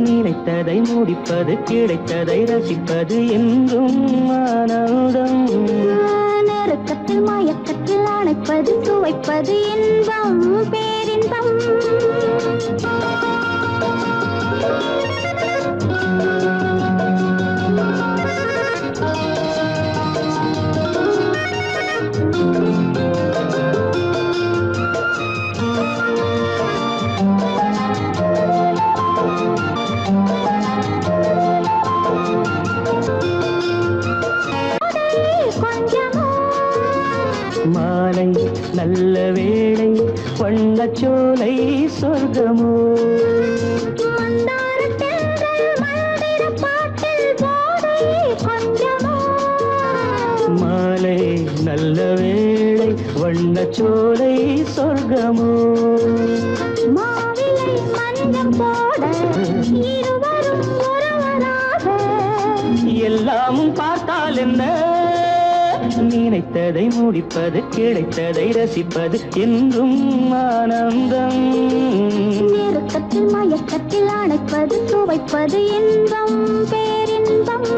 நினைத்ததை முடிப்பது கிடைத்ததை ரசிப்பது என்றும் ஆனந்தம் நெருக்கத்தில் மயக்கத்தில் அணைப்பது சுவைப்பது இன்பம் பேரின்பம் மாலை நல்ல வேளை வண்ணச்சோலை சொர்க்கமோ மாலை நல்ல வேளை வண்ணச்சோலை சொர்க்கமோ மாவிலை மஞ்சம் போட இருவரும் ஒருவராக எல்லாமும் பார்த்தால் என்ன நினைத்ததை முடிப்பது கிடைத்ததை ரசிப்பது என்றும் ஆனந்தம் நெருக்கத்தில் மயக்கத்தில் அணைப்பது சுவைப்பது இன்பம் பேரின்பம்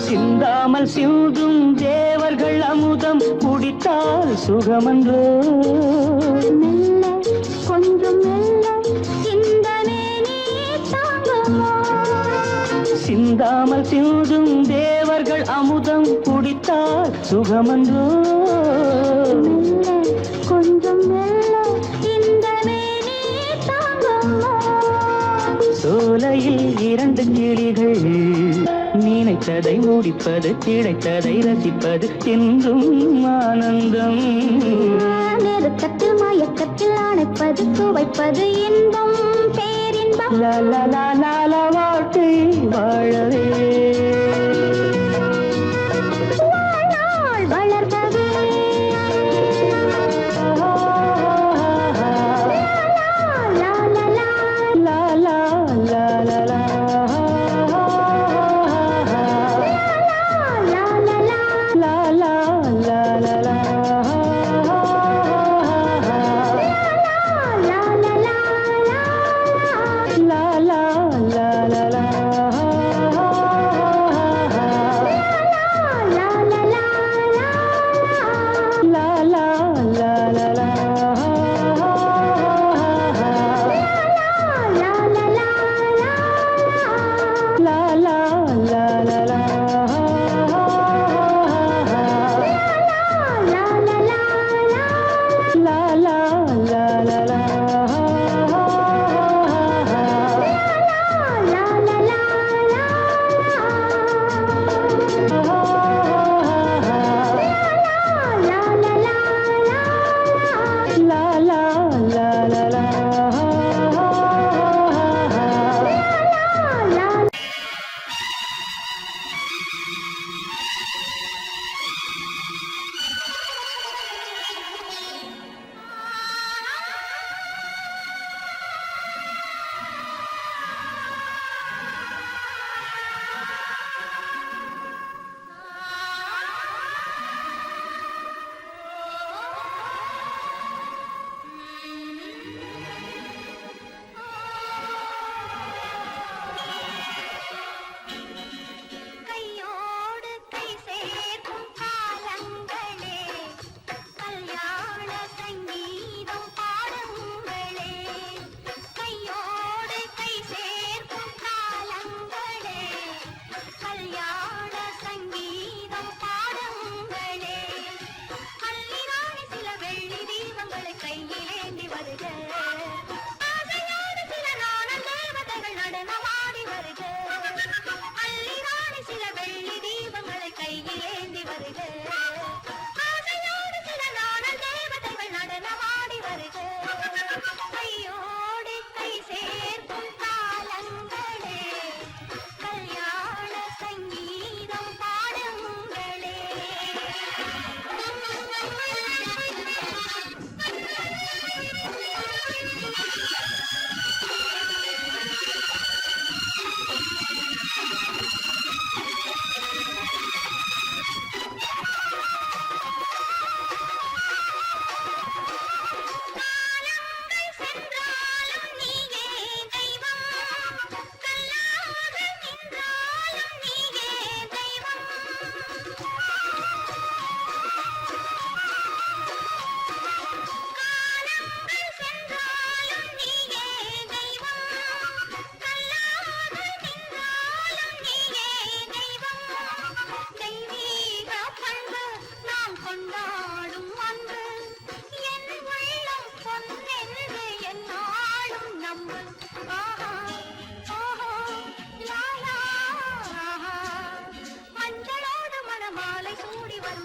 சிந்தாமல் சிந்தும் தேவர்கள் அமுதம் குடித்தால் சுகமன்றோ மெல்ல கொஞ்சம் மெல்ல இந்த மேனி தாங்குமோ சிந்தாமல் சிந்தும் தேவர்கள் அமுதம் குடித்தால் சுகமன்றோ மெல்ல கொஞ்சம் மெல்ல இந்த மேனி தாங்குமோ சோலையில் இரண்டு கிளிகள் நினைத்ததை முடிப்பது கிடைத்ததை ரசிப்பது என்றும் ஆனந்தம். நெருக்கத்தில் மயக்கத்தில் அணைப்பது சுவைப்பது இன்பம் பேரின்பம். லால வாழ்க்கை வாழவே வாழ்நாள் வளர்கவே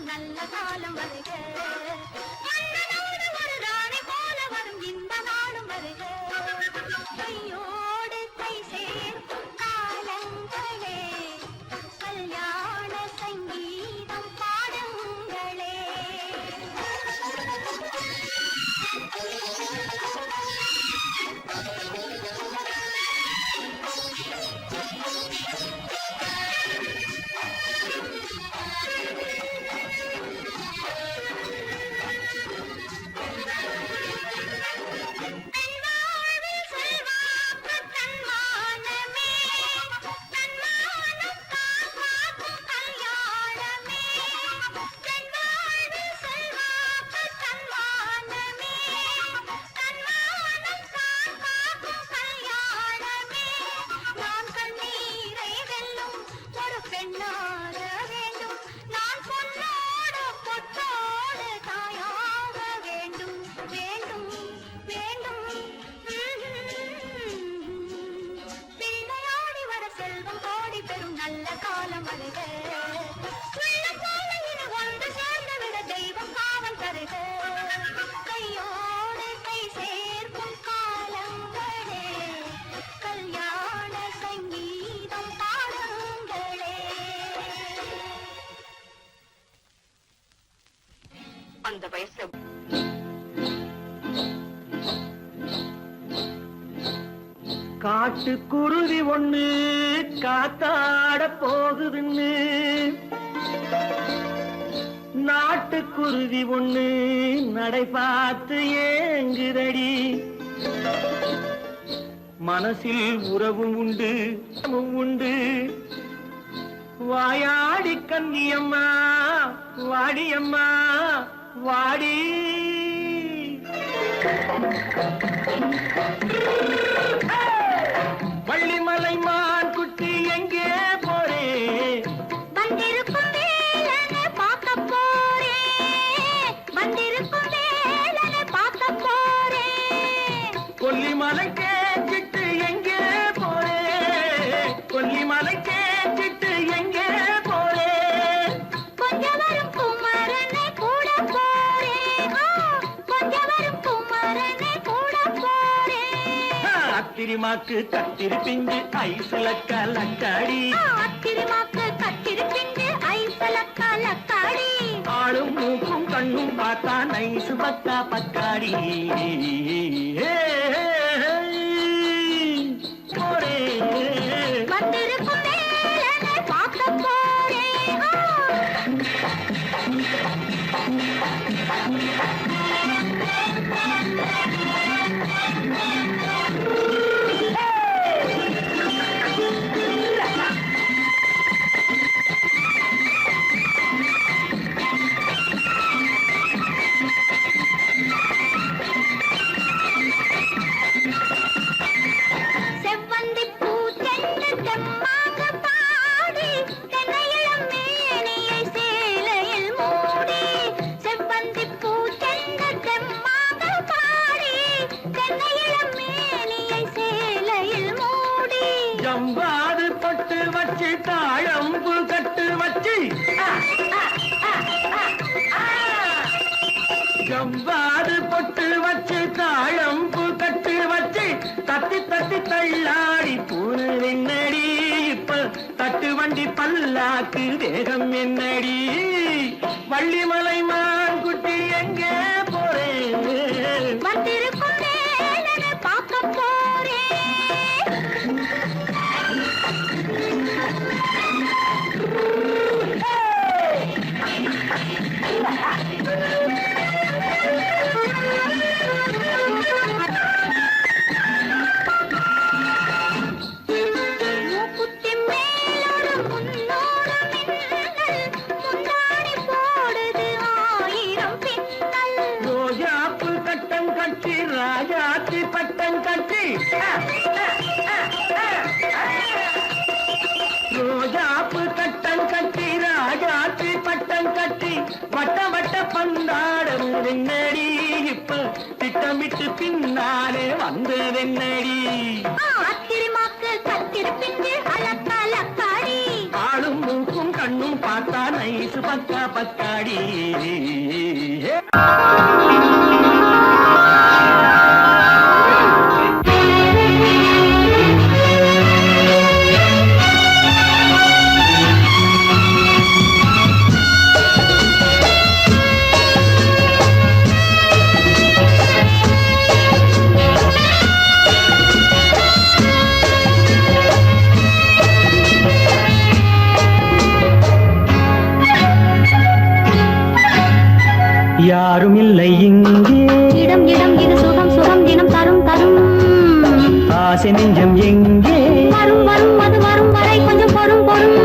நல்ல காலம் வருக மன்னனோடு ஒரு ராணி போல வரும் இந்த நாளும் வருக கையோடு கை சேர்க்கும் காலங்களே கல்யாண சங்கீதம் பாடுங்களே அந்த வயசுல காட்டுக்குருவி ஒண்ணு காத்தாட போகுதுன்னு நாட்டுக்குருவி ஒண்ணு நடை பார்த்து ஏங்குதடி மனசில் உறவும் உண்டு உண்டு வாயாடி கன்னியம்மா வாடியம்மா வாடி வள்ளிமலை மான் குட்டி எங்கே போறே வந்திருக்கும் வேலனை பார்க்க போறேன் வந்திருக்கும் வேலனை பார்க்க போறேன் கொல்லிமலை கேச்சிட்டு எங்கே போறே கொல்லிமலை கேச்சிட்டு எங்கே போறே கொஞ்சம் வரும் குமரனை கூட போறேன் கொஞ்சம் வரும் குமரனை கூட போறேன் அத்திரிமாக்கு கத்திரி பிஞ்சு ஐசுல கலக்காடி அத்திரிமாக்கு கத்திரி பிஞ்சு ஐசுல கலக்காடி ஆளும் மூக்கும் கண்ணும் பார்த்தா நைசு பக்கா பக்காடி போரே வந்திருக்கும் வேலனை பார்க்க போறேன் செவ்வந்தி பூ தென்று தெம்மாக பாடி தென்னையிளம் மேனியை சேலையில் மூடி செவ்வந்தி பூ தென்று தெம்மாக பாடி தென்னையிளம் மேனியை சேலையில் மூடி ஜம்பாது பட்டு வச்சு தாழம்பு கட்டு வச்சு ஜம்பாது பொட்டு வச்சு தாழம்பு கட்டு வச்சு தட்டி தட்டி தள்ளாடி பூனு என்னடி இப்ப தட்டு வண்டி பல்லாக்கு வேகம் என்னடி வள்ளிமலை மான் குட்டி எங்கே போறேன் வந்திருக்கும் வேலனை பார்க்க போறேன் மூக்குத்தி மேலோடு முன்னோடு மின்னல் முந்தாடி போடுது ஆயிரம் பின்னல் ரோஜாப்பு கட்டம் கட்டி ராஜாத்தி பட்டம் கட்டி ரோஜாப்பு கட்டம் கட்டி ராஜாத்தி பட்டம் கட்டி வட்ட வட்ட பந்தாடம் வெண்ணடி இப்ப திட்டமிட்டு பின்னாலே வந்ததென்னடி அத்திரிமாக்கு கத்திரி பிஞ்சு அலக்காடி ஆளும் மூக்கும் கண்ணும் பார்த்தா நைசு பக்கா பக்காடி யாரும் இல்லை இங்கே இடம் இடம் இது சுகம் சுகம் தினம் தரும் தரும் ஆசை நெஞ்சம் எங்கே வரும் வரும் அது வரும் வரை கொஞ்சம் பொறும் பொறும்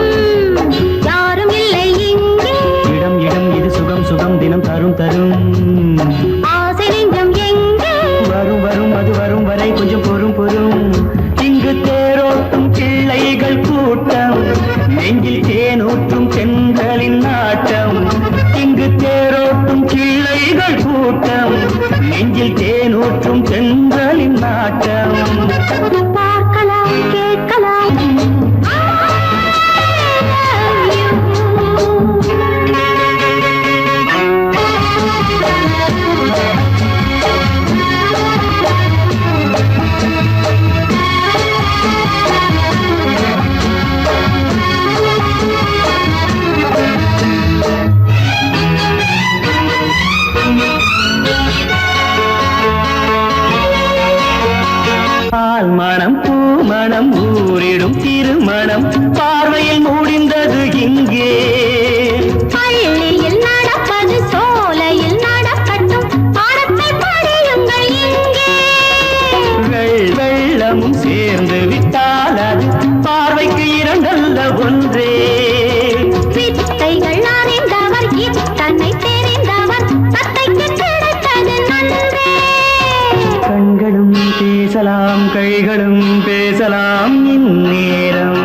யாரும் இல்லை இங்கே இடம் இடம் இது சுகம் சுகம் தினம் தரும் தரும் ஆசை நெஞ்சம் எங்கே வரும் வரும் அது வரும் வரை கொஞ்சம் பொறும் பொறும் இங்கு தேரோட்டும் பிள்ளைகள் கூட்டம் நெஞ்சில் தேனூற்றும் பெண்களின் நாட்டம் இங்கு தேரோட்டும் பிள்ளைகள் கூட்டம் நெஞ்சில் தேனூற்றும் பெண்களின் நாட்டம் பார்க்கலாம் கேட்கலாம் தீரும் திருமணம் பார்வையில் முடிந்தது இங்கே. பள்ளியில் நடப்பது சோலையில் நடக்கட்டும், பாடத்தை படியுங்கள் இங்கே. வெள்ளமும் சேர்ந்து விட்டால் அது பார்வைக்கு இரண்டல்ல ஒன்றே. வித்தைகள் அறிந்தவர் இத்தனை தெரிந்தவர் தத்தைக்கு கிடைத்தது நன்றே. கண்களும் பேசலாம் கைகளும் பேசலாம் இந்நேரம்.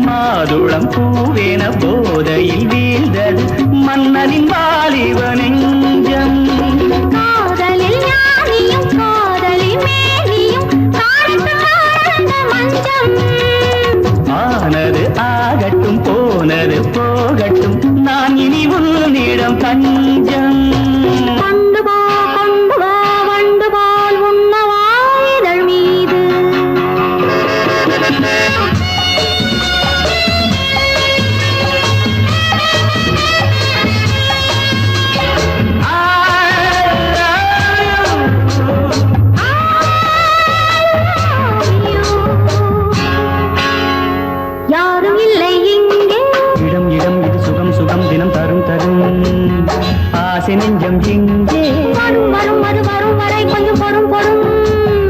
மாதுளம் பூவேன போதையில் வீழ்ந்தது மன்னனின் வாலிப நெஞ்சம். காதலில் ஞானியும் காதலில் மேனியும் காணந்த மஞ்சம். ஆனது ஆகட்டும் போனது போகட்டும் நான் இனி உன்னிடம் தஞ்சம். கொண்டு வா வண்டு போல் உண்ணவா இதழ் மீது. யாரும் இல்லை இங்கே. இடம் இடம் இது சுகம் சுகம் தினம் தரும் தரும் ஆசை நெஞ்சம் இங்கே. வரும் வரும் அது வரும் வரை கொஞ்சம் பொறும் பொறும்.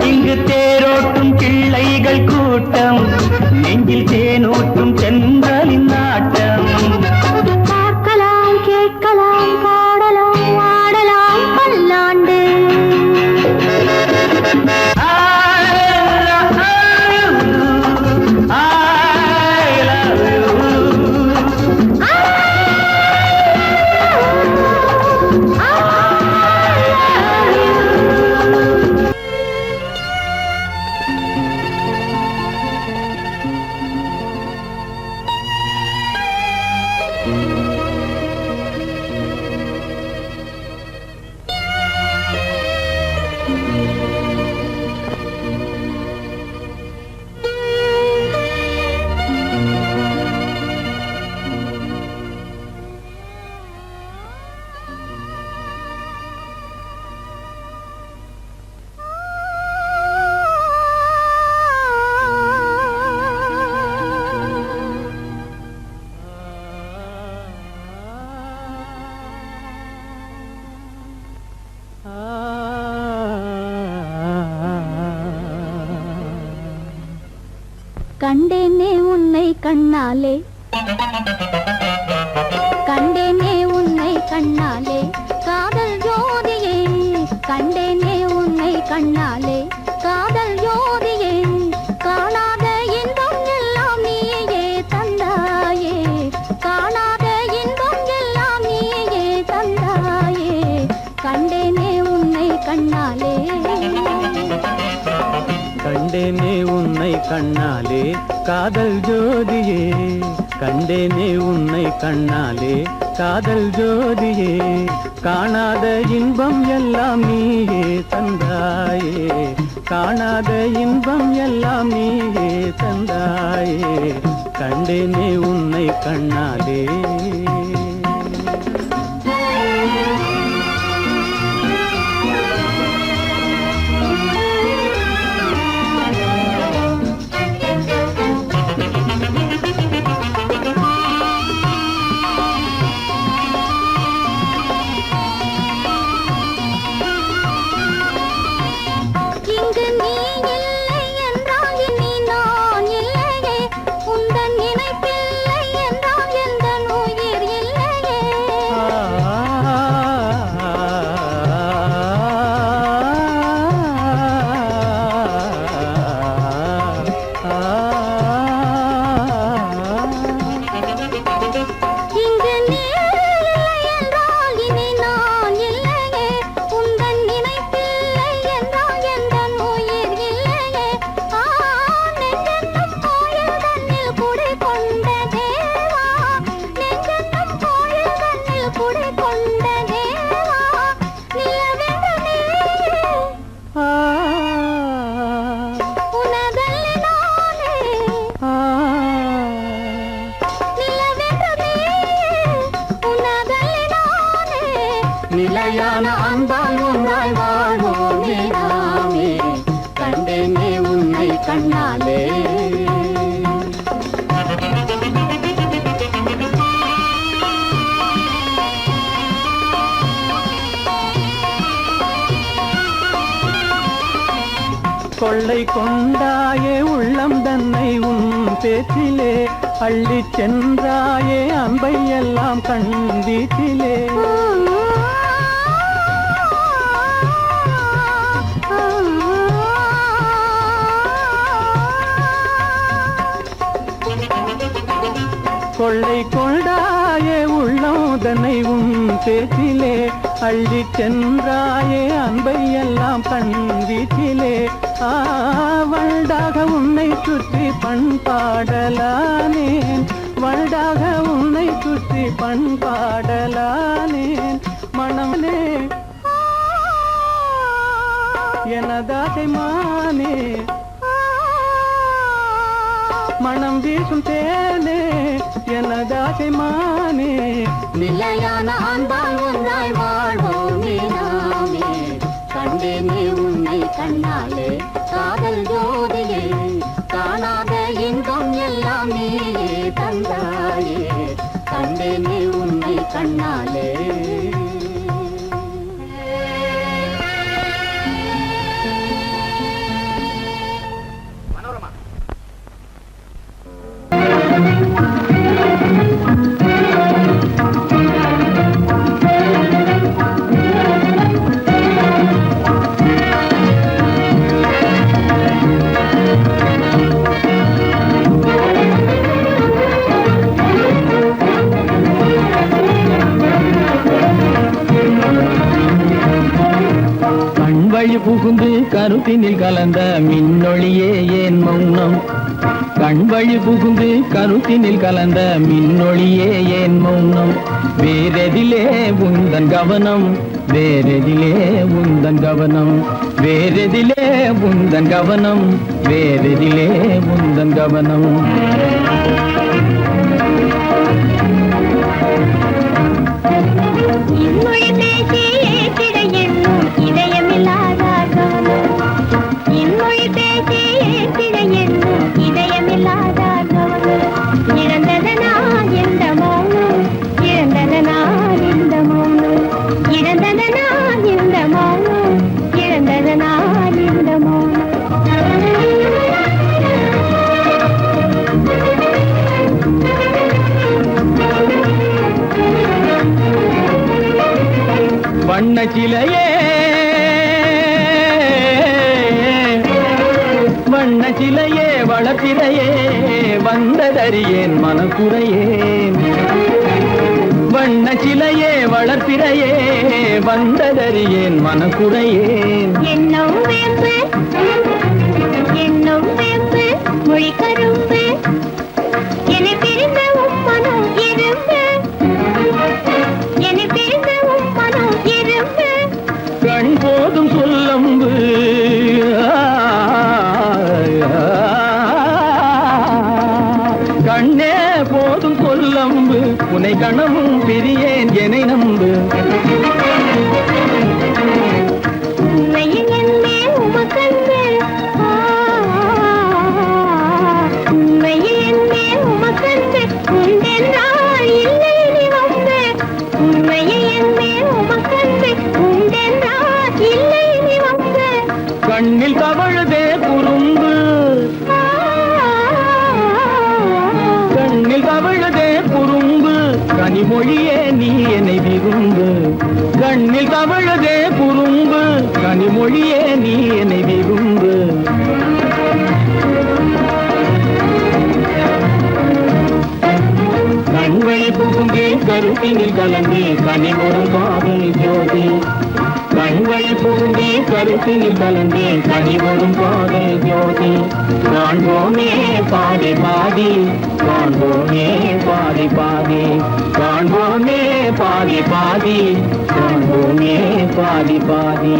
இங்கு தேரோட்டும் பிள்ளைகள் கூட்டம், நெஞ்சில் தேனூட்டும் தென்றலின் நாட்டம். பார்க்கலாம் கேட்கலாம் பாடலாம் ஆடலாம் பல்லாண்டு. கண்டேனே உன்னை கண்ணாலே, கண்டேனே உன்னை கண்ணாலே காதல் ஜோதியே. கண்டேனே உன்னை கண்ணாலே காதல் ஜோதியே. காணாத இன்பம் எல்லாம் நீயே தந்தாயே. காணாத இன்பம் எல்லாம் நீயே தந்தாயே. கண்டேனே உன்னை கண்ணாலே. கண்டேனே உன்னை கண்ணாலே காதல் ஜோதியே. கண்டேனே உன்னை கண்ணாலே காதல் ஜோதியே. காணாத இன்பம் எல்லாம் நீயே தந்தாயே. காணாத இன்பம் எல்லாம் நீயே தந்தாயே. கண்டேனே உன்னை கண்ணாலே. இங்கு நீ இல்லை என்றால் இனி நான் இல்லையே. உந்தன் நினைப்பில்லை என்றால் எந்த உயிர் அன்பால் ஒன்றாய் வாழ்வோமே நாமே கண்டேனே உன்னை கண்ணாலே கொள்ளை கொண்டாயே உள்ளம் தன்னை உன் பேச்சிலே அள்ளிச் சென்றாயே அன்பை எல்லாம் கண் வீட்டிலே கொள்ளை கொண்டாயே உள்ளம் தன்னை உன் பேச்சிலே அள்ளிச் சென்றாயே அன்பை எல்லாம் கண் வீட்டிலே வண்டாக உன்னை சுற்றி பண்பாடலானேன் வண்டாக உன்னை சுற்றி பண்பாடலானேன் மனமே எனதாசை மானே மனம் வீசும் தேனே எனதாசை மானே நிலையான அன்பால் ஒன்றாய் வாழ்வோமே நாமே கண்டேனே உன்னை கண்ணாலே காதல் ஜோதியே காணாத இன்பம் எல்லாம் நீயே தந்தாயே கண்டேனே உன்னை கண்ணாலே புகுந்து கருத்தினில் கலந்த மின்னொளியே ஏன் மௌனம் கண்வழி புகுந்து கருத்தினில் கலந்த மின்னொளியே ஏன் மௌனம் வேறெதிலே உந்தன் கவனம் வேறெதிலே உந்தன் கவனம் வேறெதிலே உந்தன் கவனம் வேறெதிலே உந்தன் கவனம் வண்ணச்சிலையே வண்ணச்சிலையே வளர்ப்பிறையே வந்ததறியேன் மனக்குறையேன் வண்ணச்சிலையே வளர்ப்பிறையே வந்ததறியேன் மனக்குறையேன் என்னும் வேம்பு மொழி கரும்பு என பிரிந்த உம்மனும் இரும்பு என பிரிந்த உம்மனும் இரும்பு கண் போதும் சொல்லம்பு கண்ணே போதும் சொல்லம்பு உனை கணமும் பிரியேன் என்னை நம்பு உண்மையில் என்னே உமக்கன்று உண்மையில் என்னே உமக்கன்று உண்டென்றால் இல்லை நீ வந்து உண்மையில் என்னே உமக்கன்று உண்டென்றால் இல்லை நீ வந்து கண்ணில் தவழுதே குறும்பு கண்ணில் தவழுதே குறும்பு கனிமொழியே நீ என்னை விரும்பு கண்ணில் தவழுதே குறும்பு கனிமொழியே நீ என்னை விரும்பு கண்வழி புகுந்தே கருத்தினில் கலந்தே கனிமொரு காதல் ஜோதி கண்வழி புகுந்தே கருத்தினில் கலந்தே கனிமொரும் காதல் ஜோதி காண்போமே பாதி பாதி காண்போமே பாதி பாதி காண்போமே பாதி பாதி காண்போமே பாதி பாதி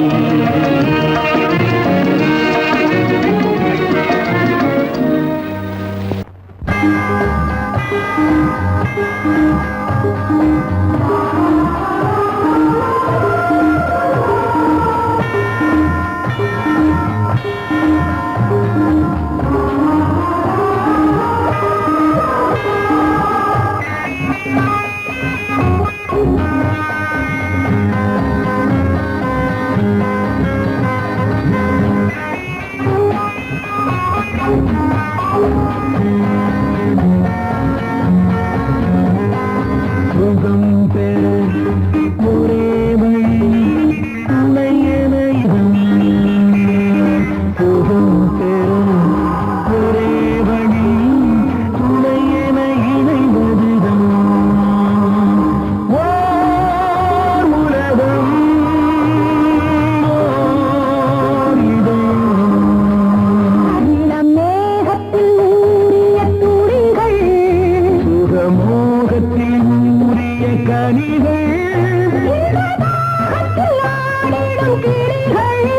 ஆடும் கிளிகள்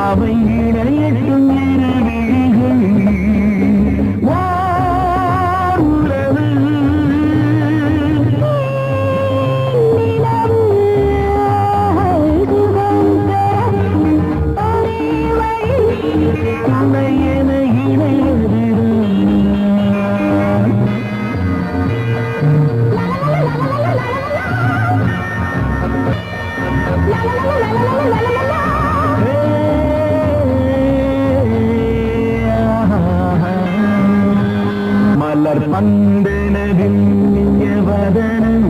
அவை இணையட்டும் இரு விழிகள் உறவு நிலவு சுகம் பெற ஒரே வழி துணை என இணையதுதான் மலர் பந்தனதில் வதனம்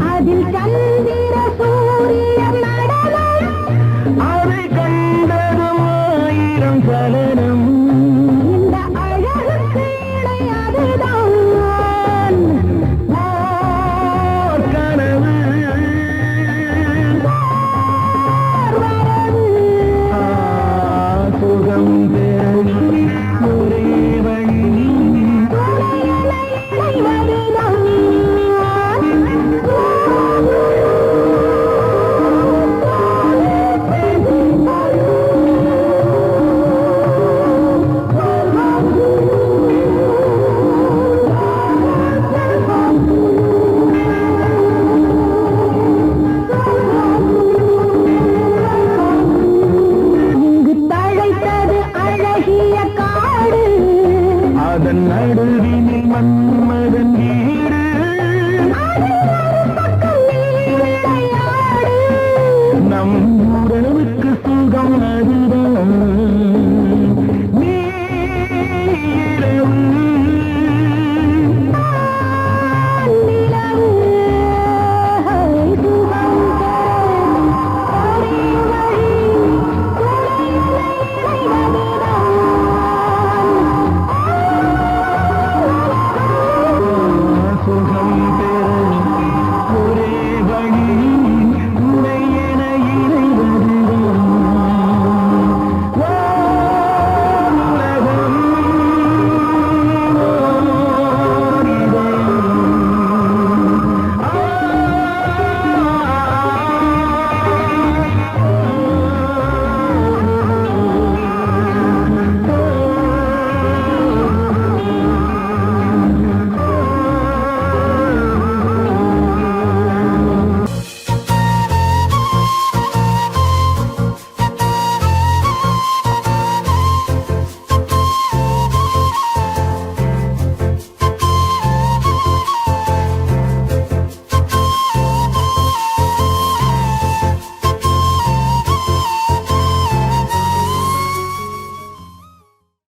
அதில் சந்திர சூரிய நடனம் அதை கண்டதும் ஆயிரம் சலனம் இந்த அழகுக்கு இணை அதுதான் ஓர் கனவு வரவு சுகம் பெறும் ஒரே வழி இங்கு தழைத்தது அழகிய காடு அதன் நடுவினில் மன்மதன் வீடு பக்கம் நீ விளையாடு நம் உறவுக்கு சுகம் அதுதான்